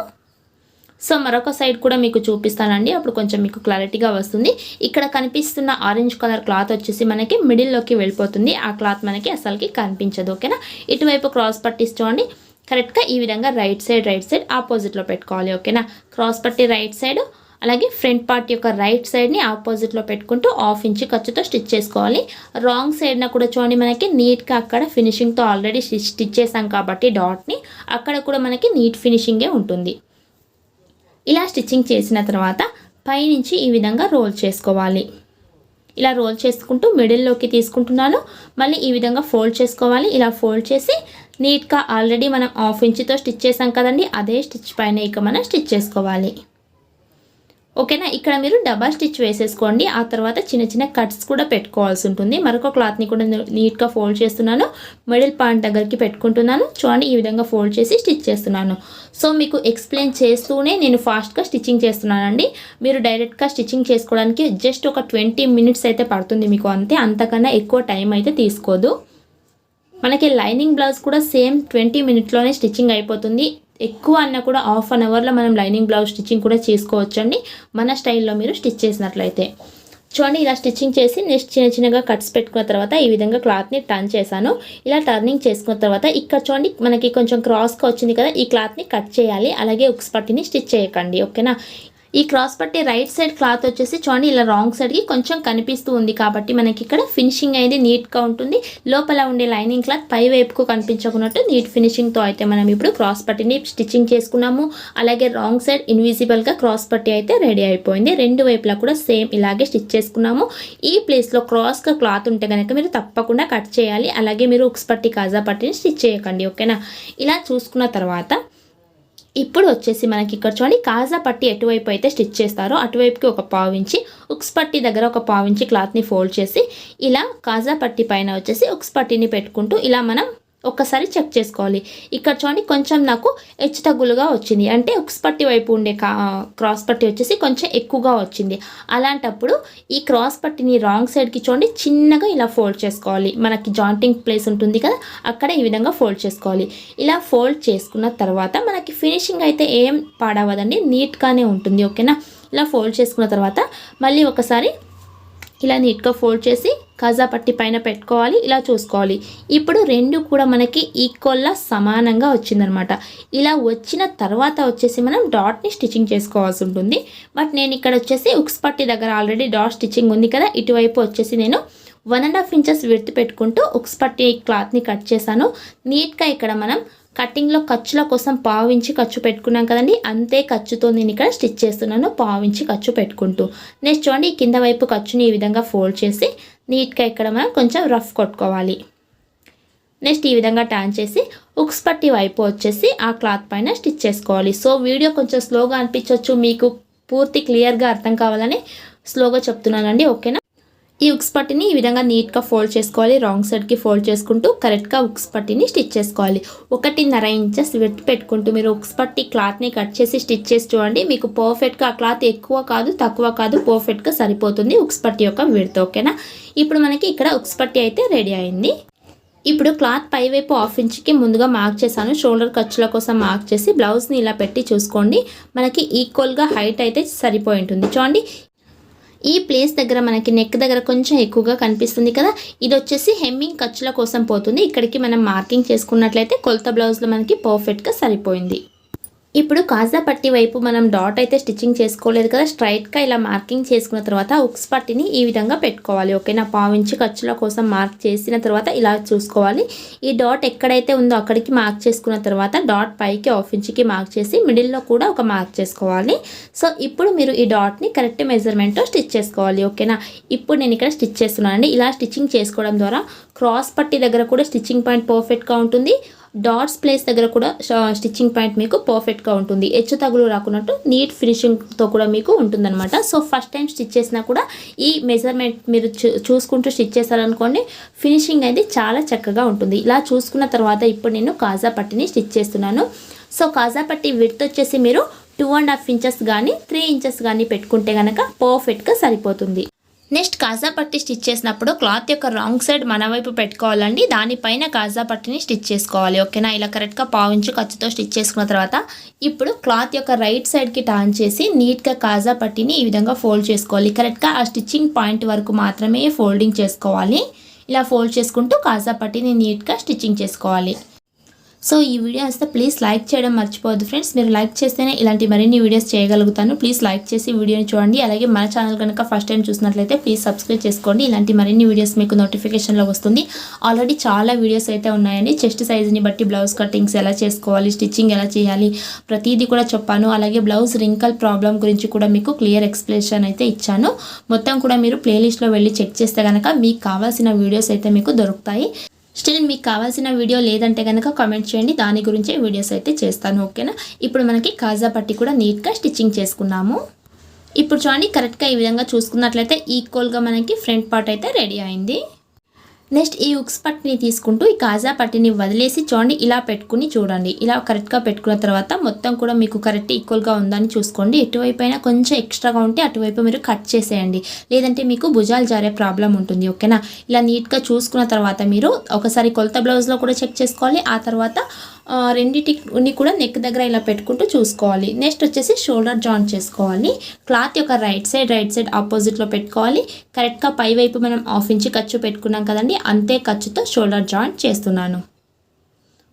Speaker 1: సో మరొక సైడ్ కూడా మీకు చూపిస్తానండి, అప్పుడు కొంచెం మీకు క్లారిటీగా వస్తుంది. ఇక్కడ కనిపిస్తున్న ఆరెంజ్ కలర్ క్లాత్ వచ్చేసి మనకి మిడిల్లోకి వెళ్ళిపోతుంది. ఆ క్లాత్ మనకి అసలుకి కనిపించదు. ఓకేనా. ఇటువైపు క్రాస్ పట్టీస్ చూడండి, కరెక్ట్గా ఈ విధంగా రైట్ సైడ్ ఆపోజిట్లో పెట్టుకోవాలి. ఓకేనా. క్రాస్ పట్టీ రైట్ సైడ్, అలాగే ఫ్రంట్ పార్ట్ యొక్క రైట్ సైడ్ని ఆపోజిట్లో పెట్టుకుంటూ 1/2 ఇంచ్ ఖర్చుతో స్టిచ్ చేసుకోవాలి. రాంగ్ సైడ్న కూడా చూడండి, మనకి నీట్గా అక్కడ ఫినిషింగ్తో ఆల్రెడీ స్టిచ్ చేసాం కాబట్టి డాట్ని, అక్కడ కూడా మనకి నీట్ ఫినిషింగే ఉంటుంది. ఇలా స్టిచ్చింగ్ చేసిన తర్వాత పైనుంచి ఈ విధంగా రోల్ చేసుకోవాలి. ఇలా రోల్ చేసుకుంటూ మిడిల్లోకి తీసుకుంటున్నాను. మళ్ళీ ఈ విధంగా ఫోల్డ్ చేసుకోవాలి. ఇలా ఫోల్డ్ చేసి నీట్గా ఆల్రెడీ మనం 1/2 ఇంచ్తో స్టిచ్ చేసాం కదండి, అదే స్టిచ్ పైన ఇక మనం స్టిచ్ చేసుకోవాలి. ఓకేనా. ఇక్కడ మీరు డబల్ స్టిచ్ వేసేసుకోండి. ఆ తర్వాత చిన్న చిన్న కట్స్ కూడా పెట్టుకోవాల్సి ఉంటుంది. మరొక క్లాత్ని కూడా నీట్గా ఫోల్డ్ చేస్తున్నాను, మిడిల్ పాయింట్ దగ్గరికి పెట్టుకుంటున్నాను. చూడండి, ఈ విధంగా ఫోల్డ్ చేసి స్టిచ్ చేస్తున్నాను. సో మీకు ఎక్స్ప్లెయిన్ చేస్తూనే నేను ఫాస్ట్గా స్టిచ్చింగ్ చేస్తున్నానండి. మీరు డైరెక్ట్గా స్టిచ్చింగ్ చేసుకోవడానికి జస్ట్ ఒక 20 మినిట్స్ అయితే పడుతుంది మీకు, అంతే. అంతకన్నా ఎక్కువ టైం అయితే తీసుకోదు. మనకి లైనింగ్ బ్లౌజ్ కూడా సేమ్ 20 మినిట్స్లోనే స్టిచ్చింగ్ అయిపోతుంది. ఎక్కువ అన్న కూడా 1/2 అవర్లో మనం లైనింగ్ బ్లౌజ్ స్టిచ్చింగ్ కూడా చేసుకోవచ్చండి, మన స్టైల్లో మీరు స్టిచ్ చేసినట్లయితే. చూడండి, ఇలా స్టిచ్చింగ్ చేసి నెక్స్ట్ చిన్నగా కట్స్ పెట్టుకున్న తర్వాత ఈ విధంగా క్లాత్ని టర్న్ చేశాను. ఇలా టర్నింగ్ చేసుకున్న తర్వాత ఇక్కడ చూడండి, మనకి కొంచెం క్రాస్గా వచ్చింది కదా, ఈ క్లాత్ని కట్ చేయాలి. అలాగే ఉక్స్ పట్టీని స్టిచ్ చేయకండి. ఓకేనా. ఈ క్రాస్ పట్టీ రైట్ సైడ్ క్లాత్ వచ్చేసి చూడండి, ఇలా రాంగ్ సైడ్కి కొంచెం కనిపిస్తూ ఉంది కాబట్టి మనకి ఇక్కడ ఫినిషింగ్ అనేది నీట్గా ఉంటుంది. లోపల ఉండే లైనింగ్ క్లాత్ పై వైపుకు కనిపించకున్నట్టు నీట్ ఫినిషింగ్తో అయితే మనం ఇప్పుడు క్రాస్ పట్టీని స్టిచ్చింగ్ చేసుకున్నాము. అలాగే రాంగ్ సైడ్ ఇన్విజిబుల్గా క్రాస్ పట్టీ అయితే రెడీ అయిపోయింది. రెండు వైపులా కూడా సేమ్ ఇలాగే స్టిచ్ చేసుకున్నాము. ఈ ప్లేస్లో క్రాస్గా క్లాత్ ఉంటే కనుక మీరు తప్పకుండా కట్ చేయాలి. అలాగే మీరు ఉక్స్ పట్టీ కాజా పట్టీని స్టిచ్ చేయకండి. ఓకేనా. ఇలా చూసుకున్న తర్వాత ఇప్పుడు వచ్చేసి మనకి ఇక్కడ చూడండి, కాజా పట్టీ ఎటువైపు అయితే స్టిచ్ చేస్తారో అటువైపుకి ఒక 1/2 ఇంచి, ఉక్స్ పట్టీ దగ్గర ఒక 1/2 ఇంచి క్లాత్ని ఫోల్డ్ చేసి ఇలా కాజా పట్టీ పైన వచ్చేసి ఉక్స్ పట్టీని పెట్టుకుంటూ ఇలా మనం ఒక్కసారి చెక్ చేసుకోవాలి. ఇక్కడ చూడండి, కొంచెం నాకు హెచ్చు తగ్గులుగా వచ్చింది, అంటే ఉక్స్ పట్టీ వైపు ఉండే క్రాస్ పట్టీ వచ్చేసి కొంచెం ఎక్కువగా వచ్చింది. అలాంటప్పుడు ఈ క్రాస్ పట్టీని రాంగ్ సైడ్కి చూడండి చిన్నగా ఇలా ఫోల్డ్ చేసుకోవాలి. మనకి జాయింటింగ్ ప్లేస్ ఉంటుంది కదా, అక్కడ ఈ విధంగా ఫోల్డ్ చేసుకోవాలి. ఇలా ఫోల్డ్ చేసుకున్న తర్వాత మనకి ఫినిషింగ్ అయితే ఏం పాడవదండి, నీట్గానే ఉంటుంది. ఓకేనా. ఇలా ఫోల్డ్ చేసుకున్న తర్వాత మళ్ళీ ఒకసారి ఇలా నీట్గా ఫోల్డ్ చేసి కాజా పట్టీ పైన పెట్టుకోవాలి. ఇలా చూసుకోవాలి. ఇప్పుడు రెండు కూడా మనకి ఈక్వల్గా సమానంగా వచ్చిందనమాట. ఇలా వచ్చిన తర్వాత వచ్చేసి మనం డాట్ని స్టిచ్చింగ్ చేసుకోవాల్సి ఉంటుంది. బట్ నేను ఇక్కడ వచ్చేసి ఉక్స్ పట్టీ దగ్గర ఆల్రెడీ డాట్ స్టిచ్చింగ్ ఉంది కదా, ఇటువైపు వచ్చేసి నేను 1.5 ఇంచెస్ విడ్త్ పెట్టుకుంటూ ఉక్స్ పట్టీ క్లాత్ని కట్ చేశాను. నీట్గా ఇక్కడ మనం కటింగ్లో ఖర్చుల కోసం 1/2 ఇంచి ఖర్చు పెట్టుకున్నాం కదండి, అంతే ఖర్చుతో నేను ఇక్కడ స్టిచ్ చేస్తున్నాను, 1/2 ఇంచి ఖర్చు పెట్టుకుంటూ. నెక్స్ట్ చూడండి, కింద వైపు ఖర్చుని ఈ విధంగా ఫోల్డ్ చేసి నీట్గా ఇక్కడ మనం కొంచెం రఫ్ కొట్టుకోవాలి. నెక్స్ట్ ఈ విధంగా టర్న్ చేసి ఉక్స్ పట్టీ వైపు వచ్చేసి ఆ క్లాత్ పైన స్టిచ్ చేసుకోవాలి. సో వీడియో కొంచెం స్లోగా అనిపించవచ్చు, మీకు పూర్తి క్లియర్గా అర్థం కావాలని స్లోగా చెప్తున్నానండి. ఓకేనా. ఈ ఉక్స్ పట్టీని ఈ విధంగా నీట్గా ఫోల్డ్ చేసుకోవాలి. రాంగ్ సైడ్కి ఫోల్డ్ చేసుకుంటూ కరెక్ట్గా ఉక్స్ పట్టీని స్టిచ్ చేసుకోవాలి. 1.5 ఇంచెస్ విడ్త్ పెట్టుకుంటూ మీరు ఉక్స్ పట్టీ క్లాత్ని కట్ చేసి స్టిచ్ చేసి చూడండి, మీకు పర్ఫెక్ట్గా ఆ క్లాత్ ఎక్కువ కాదు తక్కువ కాదు, పర్ఫెక్ట్గా సరిపోతుంది ఉక్స్ పట్టీ యొక్క విడ్త్. ఓకేనా. ఇప్పుడు మనకి ఇక్కడ ఉక్స్ పట్టీ అయితే రెడీ అయింది. ఇప్పుడు క్లాత్ పైవైపు 1/2 ఇంచ్కి ముందుగా మార్క్ చేశాను. షోల్డర్ ఖర్చుల కోసం మార్క్ చేసి బ్లౌజ్ని ఇలా పెట్టి చూసుకోండి, మనకి ఈక్వల్గా హైట్ అయితే సరిపోయి ఉంటుంది. చూడండి, ఈ ప్లేస్ దగ్గర మనకి నెక్ దగ్గర కొంచెం ఎక్కువగా కనిపిస్తుంది కదా, ఇది వచ్చేసి హెమ్మింగ్ ఖర్చుల కోసం పోతుంది. ఇక్కడికి మనం మార్కింగ్ చేసుకున్నట్లయితే కొలత బ్లౌజ్లో మనకి పర్ఫెక్ట్గా సరిపోయింది. ఇప్పుడు కాజా పట్టీ వైపు మనం డాట్ అయితే స్టిచ్చింగ్ చేసుకోలేదు కదా, స్ట్రైట్గా ఇలా మార్కింగ్ చేసుకున్న తర్వాత ఉక్స్ పట్టీని ఈ విధంగా పెట్టుకోవాలి. ఓకేనా. 1/2 ఇంచు ఖర్చుల కోసం మార్క్ చేసిన తర్వాత ఇలా చూసుకోవాలి. ఈ డాట్ ఎక్కడైతే ఉందో అక్కడికి మార్క్ చేసుకున్న తర్వాత డాట్ పైకి 1/2 ఇంచుకి మార్క్ చేసి మిడిల్లో కూడా ఒక మార్క్ చేసుకోవాలి. సో ఇప్పుడు మీరు ఈ డాట్ని కరెక్ట్ మెజర్మెంట్తో స్టిచ్ చేసుకోవాలి. ఓకేనా. ఇప్పుడు నేను ఇక్కడ స్టిచ్ చేస్తున్నానండి. ఇలా స్టిచ్చింగ్ చేసుకోవడం ద్వారా క్రాస్ పట్టీ దగ్గర కూడా స్టిచ్చింగ్ పాయింట్ పర్ఫెక్ట్గా ఉంటుంది. డాట్స్ ప్లేస్ దగ్గర కూడా స్టిచ్చింగ్ పాయింట్ మీకు పర్ఫెక్ట్గా ఉంటుంది. హెచ్చు తగులు రాకున్నట్టు నీట్ ఫినిషింగ్తో కూడా మీకు ఉంటుందన్నమాట. సో ఫస్ట్ టైం స్టిచ్ చేసినా కూడా ఈ మెజర్మెంట్ మీరు చూసుకుంటూ స్టిచ్ చేశారనుకోండి, ఫినిషింగ్ అయితే చాలా చక్కగా ఉంటుంది. ఇలా చూసుకున్న తర్వాత ఇప్పుడు నేను కాజా పట్టిని స్టిచ్ చేస్తున్నాను. సో కాజా పట్టి విడ్త్ వచ్చేసి మీరు 2.5 ఇంచెస్ కానీ 3 ఇంచెస్ కానీ పెట్టుకుంటే కనుక పర్ఫెక్ట్గా సరిపోతుంది. నెక్స్ట్ కాజా పట్టి స్టిచ్ చేసినప్పుడు క్లాత్ యొక్క రాంగ్ సైడ్ మన వైపు పెట్టుకోవాలండి. దానిపైన కాజా పట్టిని స్టిచ్ చేసుకోవాలి. ఓకేనా, ఇలా కరెక్ట్గా 1/4 ఇంచు ఖర్చుతో స్టిచ్ చేసుకున్న తర్వాత ఇప్పుడు క్లాత్ యొక్క రైట్ సైడ్కి టర్న్ చేసి నీట్గా కాజా పట్టిని ఈ విధంగా ఫోల్డ్ చేసుకోవాలి. కరెక్ట్గా ఆ స్టిచ్చింగ్ పాయింట్ వరకు మాత్రమే ఫోల్డింగ్ చేసుకోవాలి. ఇలా ఫోల్డ్ చేసుకుంటూ కాజా పట్టిని నీట్గా స్టిచ్చింగ్ చేసుకోవాలి. సో ఈ వీడియో వస్తే ప్లీజ్ లైక్ చేయడం మర్చిపోవద్దు ఫ్రెండ్స్. మీరు లైక్ చేస్తేనే ఇలాంటి మరిన్ని వీడియోస్ చేయగలుగుతాను. ప్లీజ్ లైక్ చేసి వీడియోని చూడండి. అలాగే మన ఛానల్ కనుక ఫస్ట్ టైం చూసినట్లయితే ప్లీజ్ సబ్స్క్రైబ్ చేసుకోండి. ఇలాంటి మరిన్ని వీడియోస్ మీకు నోటిఫికేషన్లో వస్తుంది. ఆల్రెడీ చాలా వీడియోస్ అయితే ఉన్నాయండి. చెస్ట్ సైజుని బట్టి బ్లౌజ్ కటింగ్స్ ఎలా చేసుకోవాలి, స్టిచ్చింగ్ ఎలా చేయాలి, ప్రతిదీ కూడా చెప్పాను. అలాగే బ్లౌజ్ రింకల్ ప్రాబ్లం గురించి కూడా మీకు క్లియర్ ఎక్స్ప్లెనేషన్ అయితే ఇచ్చాను. మొత్తం కూడా మీరు ప్లేలిస్ట్లో వెళ్ళి చెక్ చేస్తే కనుక మీకు కావాల్సిన వీడియోస్ అయితే మీకు దొరుకుతాయి. స్టిల్ మీకు కావాల్సిన వీడియో లేదంటే కనుక కామెంట్ చేయండి, దాని గురించే వీడియోస్ అయితే చేస్తాను. ఓకేనా, ఇప్పుడు మనకి కాజా పట్టి కూడా నీట్గా స్టిచ్చింగ్ చేసుకున్నాము. ఇప్పుడు చూడండి, కరెక్ట్గా ఈ విధంగా చూసుకున్నట్లయితే ఈక్వల్గా మనకి ఫ్రంట్ పార్ట్ అయితే రెడీ అయింది. నెక్స్ట్ ఈ ఉక్స్ పట్టిని తీసుకుంటూ ఈ కాజా పట్టిని వదిలేసి చూడండి, ఇలా పెట్టుకుని చూడండి. ఇలా కరెక్ట్గా పెట్టుకున్న తర్వాత మొత్తం కూడా మీకు కరెక్ట్ ఈక్వల్గా ఉందని చూసుకోండి. ఎటువైపు అయినా కొంచెం ఎక్స్ట్రాగా ఉంటే అటువైపు మీరు కట్ చేసేయండి, లేదంటే మీకు భుజాలు జారే ప్రాబ్లం ఉంటుంది. ఓకేనా, ఇలా నీట్గా చూసుకున్న తర్వాత మీరు ఒకసారి కొలత బ్లౌజ్లో కూడా చెక్ చేసుకోవాలి. ఆ తర్వాత రెండింటిని కూడా నెక్ దగ్గర ఇలా పెట్టుకుంటూ చూసుకోవాలి. నెక్స్ట్ వచ్చేసి షోల్డర్ జాయింట్ చేసుకోవాలి. క్లాత్ యొక్క రైట్ సైడ్ ఆపోజిట్లో పెట్టుకోవాలి. కరెక్ట్గా పై వైపు మనం 1/2 ఇంచ్ ఖర్చు పెట్టుకున్నాం కదండి, అంతే ఖర్చుతో షోల్డర్ జాయింట్ చేస్తున్నాను.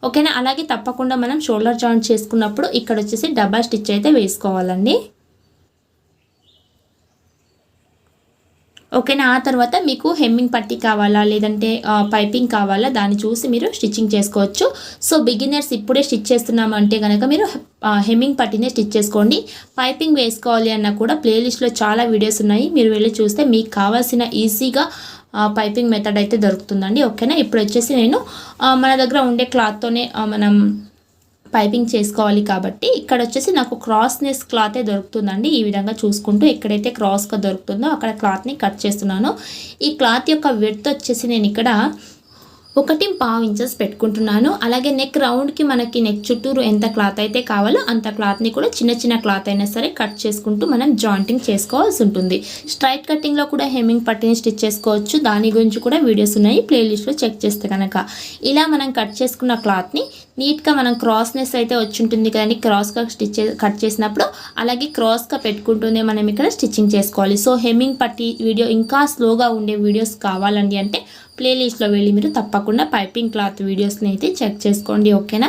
Speaker 1: ఓకేనా, అలాగే తప్పకుండా మనం షోల్డర్ జాయింట్ చేసుకున్నప్పుడు ఇక్కడ వచ్చేసి డబల్ స్టిచ్ అయితే వేసుకోవాలండి. ఓకేనా, ఆ తర్వాత మీకు హెమ్మింగ్ పట్టీ కావాలా లేదంటే పైపింగ్ కావాలా దాన్ని చూసి మీరు స్టిచ్చింగ్ చేసుకోవచ్చు. సో బిగినర్స్ ఇప్పుడే స్టిచ్ చేస్తున్నాము అంటే కనుక మీరు హెమ్మింగ్ పట్టీనే స్టిచ్ చేసుకోండి. పైపింగ్ వేసుకోవాలి అన్న కూడా ప్లేలిస్ట్లో చాలా వీడియోస్ ఉన్నాయి, మీరు వెళ్ళి చూస్తే మీకు కావాల్సిన ఈజీగా పైపింగ్ మెథడ్ అయితే దొరుకుతుందండి. ఓకేనా, ఇప్పుడు వచ్చేసి నేను మన దగ్గర ఉండే క్లాత్తోనే మనం పైపింగ్ చేసుకోవాలి కాబట్టి ఇక్కడ వచ్చేసి నాకు క్రాస్నెస్ క్లాతే దొరుకుతుందండి. ఈ విధంగా చూసుకుంటూ ఎక్కడైతే క్రాస్గా దొరుకుతుందో అక్కడ క్లాత్ని కట్ చేస్తున్నాను. ఈ క్లాత్ యొక్క విడ్త్ వచ్చేసి నేను ఇక్కడ 1.5 ఇంచెస్ పెట్టుకుంటున్నాను. అలాగే నెక్ రౌండ్కి మనకి నెక్ చుట్టూరు ఎంత క్లాత్ అయితే కావాలో అంత క్లాత్ని కూడా చిన్న క్లాత్ అయినా సరే కట్ చేసుకుంటూ మనం జాయింటింగ్ చేసుకోవాల్సి ఉంటుంది. స్ట్రైట్ కటింగ్లో కూడా హెమ్మింగ్ పట్టిని స్టిచ్ చేసుకోవచ్చు, దాని గురించి కూడా వీడియోస్ ఉన్నాయి ప్లేలిస్ట్లో చెక్ చేస్తే కనుక. ఇలా మనం కట్ చేసుకున్న క్లాత్ని నీట్గా మనం క్రాస్నెస్ అయితే వచ్చి ఉంటుంది కదండి, క్రాస్గా కట్ చేసినప్పుడు అలాగే క్రాస్గా పెట్టుకుంటూనే మనం ఇక్కడ స్టిచ్చింగ్ చేసుకోవాలి. సో హెమ్మింగ్ పట్టి వీడియో ఇంకా స్లోగా ఉండే వీడియోస్ కావాలండి అంటే ప్లేలిస్ట్లో వెళ్ళి మీరు తప్పకుండా పైపింగ్ క్లాత్ వీడియోస్ని అయితే చెక్ చేసుకోండి. ఓకేనా,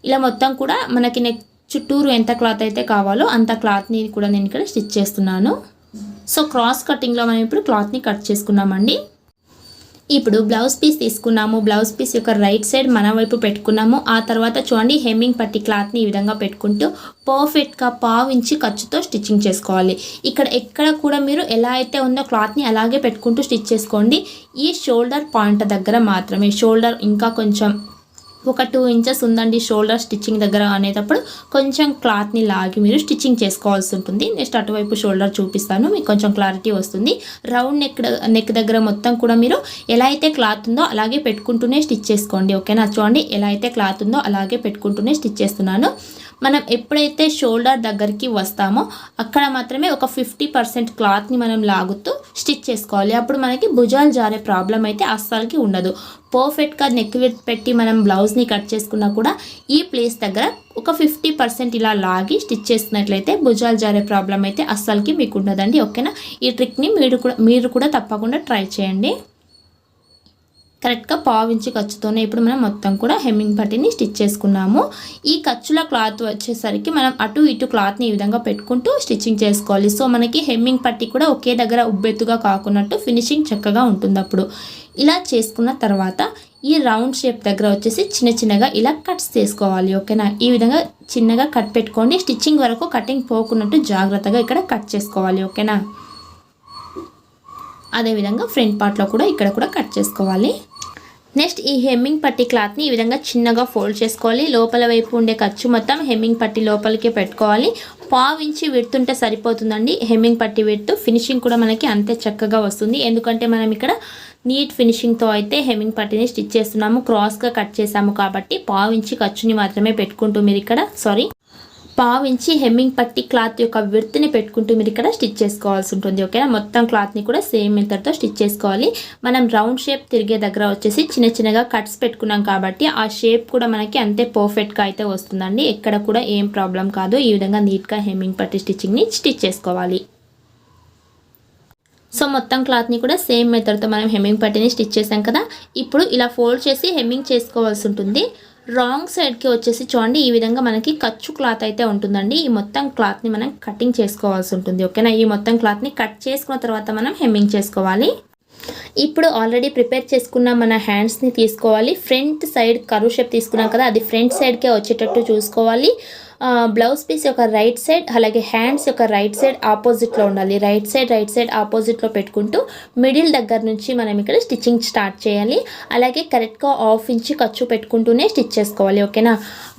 Speaker 1: ఇలా మొత్తం కూడా మనకి నెక్ చుట్టూరు ఎంత క్లాత్ అయితే కావాలో అంత క్లాత్ని కూడా నేను ఇక్కడ స్టిచ్ చేస్తున్నాను. సో క్రాస్ కటింగ్లో మనం ఇప్పుడు క్లాత్ని కట్ చేసుకున్నామండి. ఇప్పుడు బ్లౌజ్ పీస్ తీసుకున్నాము. బ్లౌజ్ పీస్ యొక్క రైట్ సైడ్ మన వైపు పెట్టుకున్నాము. ఆ తర్వాత చూడండి, హెమ్మింగ్ పట్టి క్లాత్ని ఈ విధంగా పెట్టుకుంటూ పర్ఫెక్ట్గా 1/2 ఇంచ్ ఖర్చుతో స్టిచ్చింగ్ చేసుకోవాలి. ఎక్కడ కూడా మీరు ఎలా అయితే ఉందో క్లాత్ని అలాగే పెట్టుకుంటూ స్టిచ్ చేసుకోండి. ఈ షోల్డర్ పాయింట్ దగ్గర మాత్రమే, షోల్డర్ ఇంకా కొంచెం ఒక 2 ఇంచెస్ ఉందండి షోల్డర్ స్టిచ్చింగ్ దగ్గర అనేటప్పుడు కొంచెం క్లాత్ని లాగి మీరు స్టిచ్చింగ్ చేసుకోవాల్సి ఉంటుంది. నెక్స్ట్ అటువైపు షోల్డర్ చూపిస్తాను, మీకు కొంచెం క్లారిటీ వస్తుంది. రౌండ్ నెక్ దగ్గర మొత్తం కూడా మీరు ఎలా అయితే క్లాత్ ఉందో అలాగే పెట్టుకుంటూనే స్టిచ్ చేసుకోండి. ఓకేనా, చూడండి ఎలా అయితే క్లాత్ ఉందో అలాగే పెట్టుకుంటూనే స్టిచ్ చేస్తున్నాను. మనం ఎప్పుడైతే షోల్డర్ దగ్గరికి వస్తామో అక్కడ మాత్రమే ఒక 50% క్లాత్ని మనం లాగుతూ స్టిచ్ చేసుకోవాలి. అప్పుడు మనకి భుజాలు జారే ప్రాబ్లం అయితే అస్సలకి ఉండదు. పర్ఫెక్ట్గా నెక్ విడ్త్ పెట్టి మనం బ్లౌజ్ని కట్ చేసుకున్నా కూడా ఈ ప్లేస్ దగ్గర ఒక 50% ఇలా లాగి స్టిచ్ చేసినట్లయితే భుజాలు జారే ప్రాబ్లం అయితే అస్సలకి మీకు ఉండదండి. ఓకేనా, ఈ ట్రిక్ని మీరు కూడా తప్పకుండా ట్రై చేయండి. కరెక్ట్గా 1/2 ఇంచ్ ఖర్చుతోనే ఇప్పుడు మనం మొత్తం కూడా హెమ్మింగ్ పట్టిని స్టిచ్ చేసుకున్నాము. ఈ ఖర్చుల క్లాత్ వచ్చేసరికి మనం అటు ఇటు క్లాత్ని ఈ విధంగా పెట్టుకుంటూ స్టిచ్చింగ్ చేసుకోవాలి. సో మనకి హెమ్మింగ్ పట్టి కూడా ఒకే దగ్గర ఉబ్బెత్తుగా కాకున్నట్టు ఫినిషింగ్ చక్కగా ఉంటుంది. అప్పుడు ఇలా చేసుకున్న తర్వాత ఈ రౌండ్ షేప్ దగ్గర వచ్చేసి చిన్నగా ఇలా కట్స్ చేసుకోవాలి. ఓకేనా, ఈ విధంగా చిన్నగా కట్ పెట్టుకోండి. స్టిచ్చింగ్ వరకు కటింగ్ పోకున్నట్టు జాగ్రత్తగా ఇక్కడ కట్ చేసుకోవాలి. ఓకేనా, అదేవిధంగా ఫ్రంట్ పార్ట్లో కూడా ఇక్కడ కూడా కట్ చేసుకోవాలి. నెక్స్ట్ ఈ హెమ్మింగ్ పట్టి క్లాత్ని ఈ విధంగా చిన్నగా ఫోల్డ్ చేసుకోవాలి. లోపల వైపు ఉండే ఖర్చు మొత్తం హెమ్మింగ్ పట్టి లోపలికే పెట్టుకోవాలి. 1/2 ఇంచ్ విడ్తుంటే సరిపోతుందండి హెమ్మింగ్ పట్టి విడ్త్. ఫినిషింగ్ కూడా మనకి అంతే చక్కగా వస్తుంది. ఎందుకంటే మనం ఇక్కడ నీట్ ఫినిషింగ్తో అయితే హెమ్మింగ్ పట్టిని స్టిచ్ చేస్తున్నాము. క్రాస్గా కట్ చేసాము కాబట్టి 1/2 ఇంచ్ ఖర్చుని మాత్రమే పెట్టుకుంటూ మీరు ఇక్కడ 1/2 ఇంచ్ హెమ్మింగ్ పట్టి క్లాత్ యొక్క విడ్త్ని పెట్టుకుంటూ మీరు ఇక్కడ స్టిచ్ చేసుకోవాల్సి ఉంటుంది. ఓకేనా, మొత్తం క్లాత్ని కూడా సేమ్ మెథడ్తో స్టిచ్ చేసుకోవాలి. మనం రౌండ్ షేప్ తిరిగే దగ్గర వచ్చేసి చిన్న చిన్నగా కట్స్ పెట్టుకున్నాం కాబట్టి ఆ షేప్ కూడా మనకి అంతే పర్ఫెక్ట్గా అయితే వస్తుందండి. ఎక్కడ కూడా ఏం ప్రాబ్లం కాదు. ఈ విధంగా నీట్గా హెమ్మింగ్ పట్టి స్టిచ్చింగ్ని స్టిచ్ చేసుకోవాలి. సో మొత్తం క్లాత్ని కూడా సేమ్ మెథడ్తో మనం హెమ్మింగ్ పట్టిని స్టిచ్ చేసాం కదా. ఇప్పుడు ఇలా ఫోల్డ్ చేసి హెమ్మింగ్ చేసుకోవాల్సి ఉంటుంది. రాంగ్ సైడ్కి వచ్చేసి చూడండి ఈ విధంగా మనకి ఖర్చు క్లాత్ అయితే ఉంటుందండి. ఈ మొత్తం క్లాత్ని మనం కటింగ్ చేసుకోవాల్సి ఉంటుంది. ఓకేనా, ఈ మొత్తం క్లాత్ని కట్ చేసుకున్న తర్వాత మనం హెమ్మింగ్ చేసుకోవాలి. ఇప్పుడు ఆల్రెడీ ప్రిపేర్ చేసుకున్న మన హ్యాండ్స్ని తీసుకోవాలి. ఫ్రంట్ సైడ్ కర్వ్ షేప్ తీసుకున్నాం కదా, అది ఫ్రంట్ సైడ్కే వచ్చేటట్టు చూసుకోవాలి. బ్లౌజ్ పీస్ యొక్క రైట్ సైడ్ అలాగే హ్యాండ్స్ యొక్క రైట్ సైడ్ ఆపోజిట్లో ఉండాలి. రైట్ సైడ్ ఆపోజిట్లో పెట్టుకుంటూ మిడిల్ దగ్గర నుంచి మనం ఇక్కడ స్టిచ్చింగ్ స్టార్ట్ చేయాలి. అలాగే కరెక్ట్గా 1/2 ఇంచ్ ఖర్చు పెట్టుకుంటూనే స్టిచ్ చేసుకోవాలి. ఓకేనా,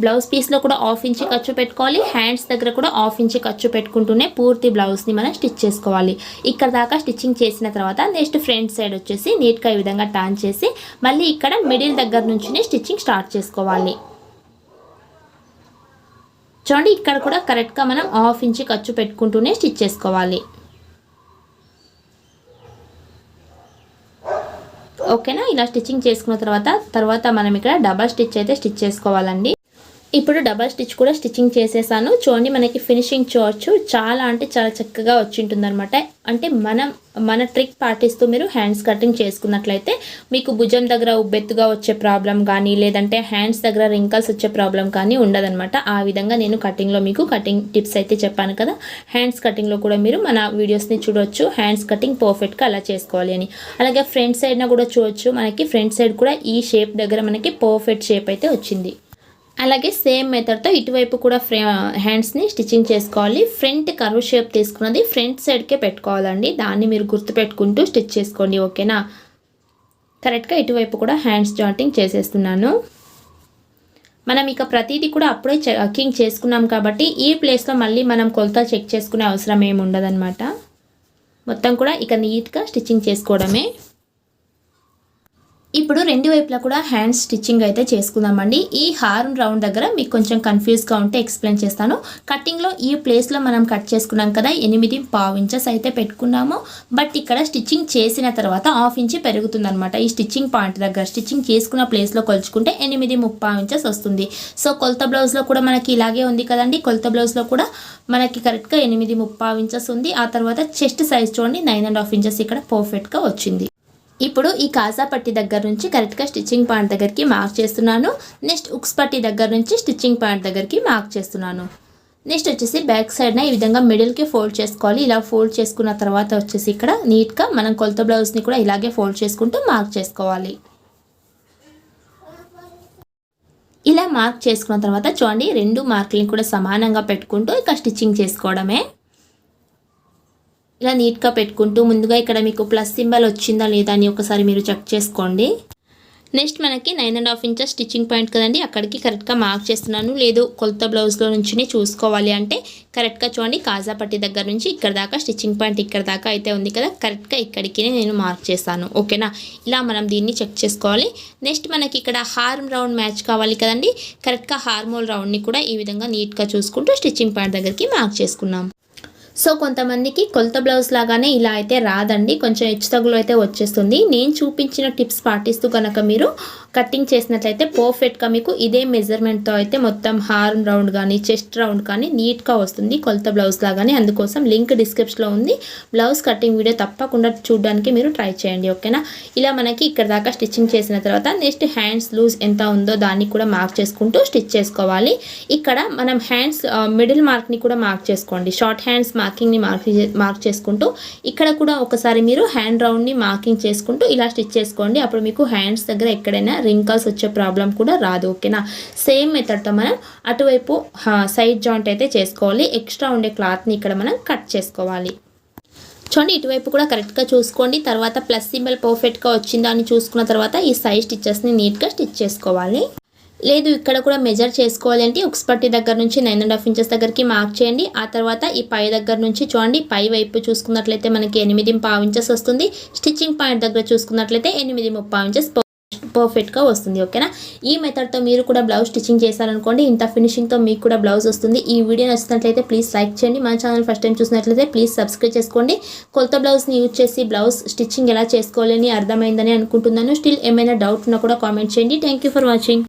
Speaker 1: బ్లౌజ్ పీస్లో కూడా 1/2 ఇంచ్ ఖర్చు పెట్టుకోవాలి. హ్యాండ్స్ దగ్గర కూడా 1/2 ఇంచ్ ఖర్చు పెట్టుకుంటూనే పూర్తి బ్లౌజ్ని మనం స్టిచ్ చేసుకోవాలి. ఇక్కడ దాకా స్టిచ్చింగ్ చేసిన తర్వాత నెక్స్ట్ ఫ్రంట్ సైడ్ వచ్చేసి నీట్గా ఈ విధంగా టర్న్ చేసి మళ్ళీ ఇక్కడ మిడిల్ దగ్గర నుంచినే స్టిచ్చింగ్ స్టార్ట్ చేసుకోవాలి. చూడండి ఇక్కడ కూడా కరెక్ట్గా మనం 1/2 ఇంచ్ ఖర్చు పెట్టుకుంటూనే స్టిచ్ చేసుకోవాలి. ఓకేనా, ఇలా స్టిచ్చింగ్ చేసుకున్న తర్వాత మనం ఇక్కడ డబల్ స్టిచ్ అయితే స్టిచ్ చేసుకోవాలండి. ఇప్పుడు డబల్ స్టిచ్ కూడా స్టిచ్చింగ్ చేసేసాను. చూడండి మనకి ఫినిషింగ్ చూడొచ్చు, చాలా అంటే చాలా చక్కగా వచ్చి ఉంటుంది అనమాట. అంటే మన ట్రిక్ పాటిస్తూ మీరు హ్యాండ్స్ కటింగ్ చేసుకున్నట్లయితే మీకు భుజం దగ్గర ఉబ్బెత్తుగా వచ్చే ప్రాబ్లం కానీ లేదంటే హ్యాండ్స్ దగ్గర రింకల్స్ వచ్చే ప్రాబ్లం కానీ ఉండదన్నమాట. ఆ విధంగా నేను కటింగ్లో మీకు కటింగ్ టిప్స్ అయితే చెప్పాను కదా. హ్యాండ్స్ కటింగ్లో కూడా మీరు మన వీడియోస్ని చూడొచ్చు, హ్యాండ్స్ కటింగ్ పర్ఫెక్ట్గా అలా చేసుకోవాలి అని. అలాగే ఫ్రంట్ సైడ్న కూడా చూడొచ్చు, మనకి ఫ్రంట్ సైడ్ కూడా ఈ షేప్ దగ్గర మనకి పర్ఫెక్ట్ షేప్ అయితే వచ్చింది. అలాగే సేమ్ మెథడ్తో ఇటువైపు కూడా హ్యాండ్స్ని స్టిచ్చింగ్ చేసుకోవాలి. ఫ్రంట్ కర్వ్ షేప్ తీసుకున్నది ఫ్రంట్ సైడ్కే పెట్టుకోవాలండి. దాన్ని మీరు గుర్తుపెట్టుకుంటూ స్టిచ్ చేసుకోండి. ఓకేనా, కరెక్ట్గా ఇటువైపు కూడా హ్యాండ్స్ జాయింటింగ్ చేసేస్తున్నాను. మనం ఇక ప్రతిదీ కూడా అప్పుడే చెకింగ్ చేసుకున్నాం కాబట్టి ఈ ప్లేస్లో మళ్ళీ మనం కొలత చెక్ చేసుకునే అవసరం ఏమి ఉండదన్నమాట. మొత్తం కూడా ఇక నీట్గా స్టిచ్చింగ్ చేసుకోవడమే. ఇప్పుడు రెండు వైపులా కూడా హ్యాండ్స్ స్టిచ్చింగ్ అయితే చేసుకుందామండి. ఈ హార్మ్ రౌండ్ దగ్గర మీకు కొంచెం కన్ఫ్యూజ్గా ఉంటే ఎక్స్ప్లెయిన్ చేస్తాను. కటింగ్లో ఈ ప్లేస్లో మనం కట్ చేసుకున్నాం కదా, 8.5 ఇంచెస్ అయితే పెట్టుకున్నాము. బట్ ఇక్కడ స్టిచ్చింగ్ చేసిన తర్వాత 1/2 ఇంచ్ పెరుగుతుంది అనమాట. ఈ స్టిచ్చింగ్ పాయింట్ దగ్గర స్టిచ్చింగ్ చేసుకున్న ప్లేస్లో కొలుచుకుంటే 8.5 ఇంచెస్ వస్తుంది. సో కొలత బ్లౌజ్లో కూడా మనకి ఇలాగే ఉంది కదండి. కొలత బ్లౌజ్లో కూడా మనకి కరెక్ట్గా 8.5 ఇంచెస్ ఉంది. ఆ తర్వాత చెస్ట్ సైజ్ చూడండి 9.5 ఇంచెస్ ఇక్కడ పర్ఫెక్ట్గా వచ్చింది. ఇప్పుడు ఈ కాజా పట్టి దగ్గర నుంచి కరెక్ట్గా స్టిచ్చింగ్ పాయింట్ దగ్గరికి మార్క్ చేస్తున్నాను. నెక్స్ట్ ఉక్స్ పట్టి దగ్గర నుంచి స్టిచ్చింగ్ పాయింట్ దగ్గరికి మార్క్ చేస్తున్నాను. నెక్స్ట్ వచ్చేసి బ్యాక్ సైడ్న ఈ విధంగా మిడిల్కి ఫోల్డ్ చేసుకోవాలి. ఇలా ఫోల్డ్ చేసుకున్న తర్వాత వచ్చేసి ఇక్కడ నీట్గా మనం కొలత బ్లౌజ్ని కూడా ఇలాగే ఫోల్డ్ చేసుకుంటూ మార్క్ చేసుకోవాలి. ఇలా మార్క్ చేసుకున్న తర్వాత చూడండి 2 మార్కులని కూడా సమానంగా పెట్టుకుంటూ ఇక స్టిచ్చింగ్ చేసుకోవడమే. ఇలా నీట్గా పెట్టుకుంటూ ముందుగా ఇక్కడ మీకు ప్లస్ సింబల్ వచ్చిందా లేదా అని ఒకసారి మీరు చెక్ చేసుకోండి. నెక్స్ట్ మనకి 9.5 ఇంచెస్ స్టిచ్చింగ్ పాయింట్ కదండి, అక్కడికి కరెక్ట్గా మార్క్ చేస్తున్నాను. లేదు కొలత బ్లౌజ్లో నుంచి చూసుకోవాలి అంటే కరెక్ట్గా చూడండి కాజా పట్టి దగ్గర నుంచి ఇక్కడ దాకా స్టిచ్చింగ్ పాయింట్ ఇక్కడ దాకా అయితే ఉంది కదా, కరెక్ట్గా ఇక్కడికి నేను మార్క్ చేస్తాను. ఓకేనా, ఇలా మనం దీన్ని చెక్ చేసుకోవాలి. నెక్స్ట్ మనకి ఇక్కడ హార్మ్ రౌండ్ మ్యాచ్ కావాలి కదండి, కరెక్ట్గా హార్మోల్ రౌండ్ని కూడా ఈ విధంగా నీట్గా చూసుకుంటూ స్టిచ్చింగ్ పాయింట్ దగ్గరికి మార్క్ చేసుకున్నాం. సో కొంతమందికి కొలత బ్లౌజ్ లాగానే ఇలా అయితే రాదండి, కొంచెం హెచ్చు తగులు అయితే వచ్చేస్తుంది. నేను చూపించిన టిప్స్ పాటిస్తూ కనుక మీరు కటింగ్ చేసినట్లయితే పర్ఫెక్ట్గా మీకు ఇదే మెజర్మెంట్తో అయితే మొత్తం హార్మ్ రౌండ్ కానీ చెస్ట్ రౌండ్ కానీ నీట్గా వస్తుంది కొలత బ్లౌజ్ లాగానే. అందుకోసం లింక్ డిస్క్రిప్షన్లో ఉంది, బ్లౌజ్ కటింగ్ వీడియో తప్పకుండా చూడడానికి మీరు ట్రై చేయండి. ఓకేనా, ఇలా మనకి ఇక్కడ దాకా స్టిచ్చింగ్ చేసిన తర్వాత నెక్స్ట్ హ్యాండ్స్ లూజ్ ఎంత ఉందో దాన్ని కూడా మార్క్ చేసుకుంటూ స్టిచ్ చేసుకోవాలి. ఇక్కడ మనం హ్యాండ్స్ మిడిల్ మార్క్ని కూడా మార్క్ చేసుకోండి. షార్ట్ హ్యాండ్స్ మార్కింగ్ని మార్క్ చేసుకుంటూ ఇక్కడ కూడా ఒకసారి మీరు హ్యాండ్ రౌండ్ని మార్కింగ్ చేసుకుంటూ ఇలా స్టిచ్ చేసుకోండి. అప్పుడు మీకు హ్యాండ్స్ దగ్గర ఎక్కడైనా రింకల్స్ వచ్చే ప్రాబ్లం కూడా రాదు. ఓకేనా, సేమ్ మెథడ్తో మనం అటువైపు సైడ్ జాయింట్ అయితే చేసుకోవాలి. ఎక్స్ట్రా ఉండే క్లాత్ని ఇక్కడ మనం కట్ చేసుకోవాలి. చూడండి ఇటువైపు కూడా కరెక్ట్గా చూసుకోండి. తర్వాత ప్లస్ సింబల్ పర్ఫెక్ట్గా వచ్చిందా అని చూసుకున్న తర్వాత ఈ సైడ్ స్టిచ్చెస్ని నీట్గా స్టిచ్ చేసుకోవాలి. లేదు ఇక్కడ కూడా మెజర్ చేసుకోవాలి అంటే ఉక్స్ పట్టి దగ్గర నుంచి 9.5 ఇంచెస్ దగ్గరికి మార్క్ చేయండి. ఆ తర్వాత ఈ పై దగ్గర నుంచి చూడండి పై వైపు చూసుకున్నట్లయితే మనకి 8.5 ఇంచెస్ వస్తుంది. స్టిచ్చింగ్ పాయింట్ దగ్గర చూసుకున్నట్లయితే 8.3 ఇంచెస్ పర్ఫెక్ట్గా వస్తుంది. ఓకేనా, ఈ మెథడ్తో మీరు కూడా బ్లౌజ్ స్టిచ్చింగ్ చేశారనుకోండి ఇంత ఫినిషింగ్తో మీకు కూడా బ్లౌజ్ వస్తుంది. ఈ వీడియో నచ్చినట్లయితే ప్లీజ్ లైక్ చేయండి. మన ఛానల్ ఫస్ట్ టైం చూసినట్లయితే ప్లీజ్ సబ్స్క్రైబ్ చేసుకోండి. కొత్త బ్లౌజ్ని యూజ్ చేసి బ్లౌజ్ స్టిచ్చింగ్ ఎలా చేసుకోవాలని అర్థమైందని అనుకుంటున్నాను. స్టిల్ ఏమైనా డౌట్ ఉన్నా కూడా కామెంట్ చేయండి. Thank you for watching.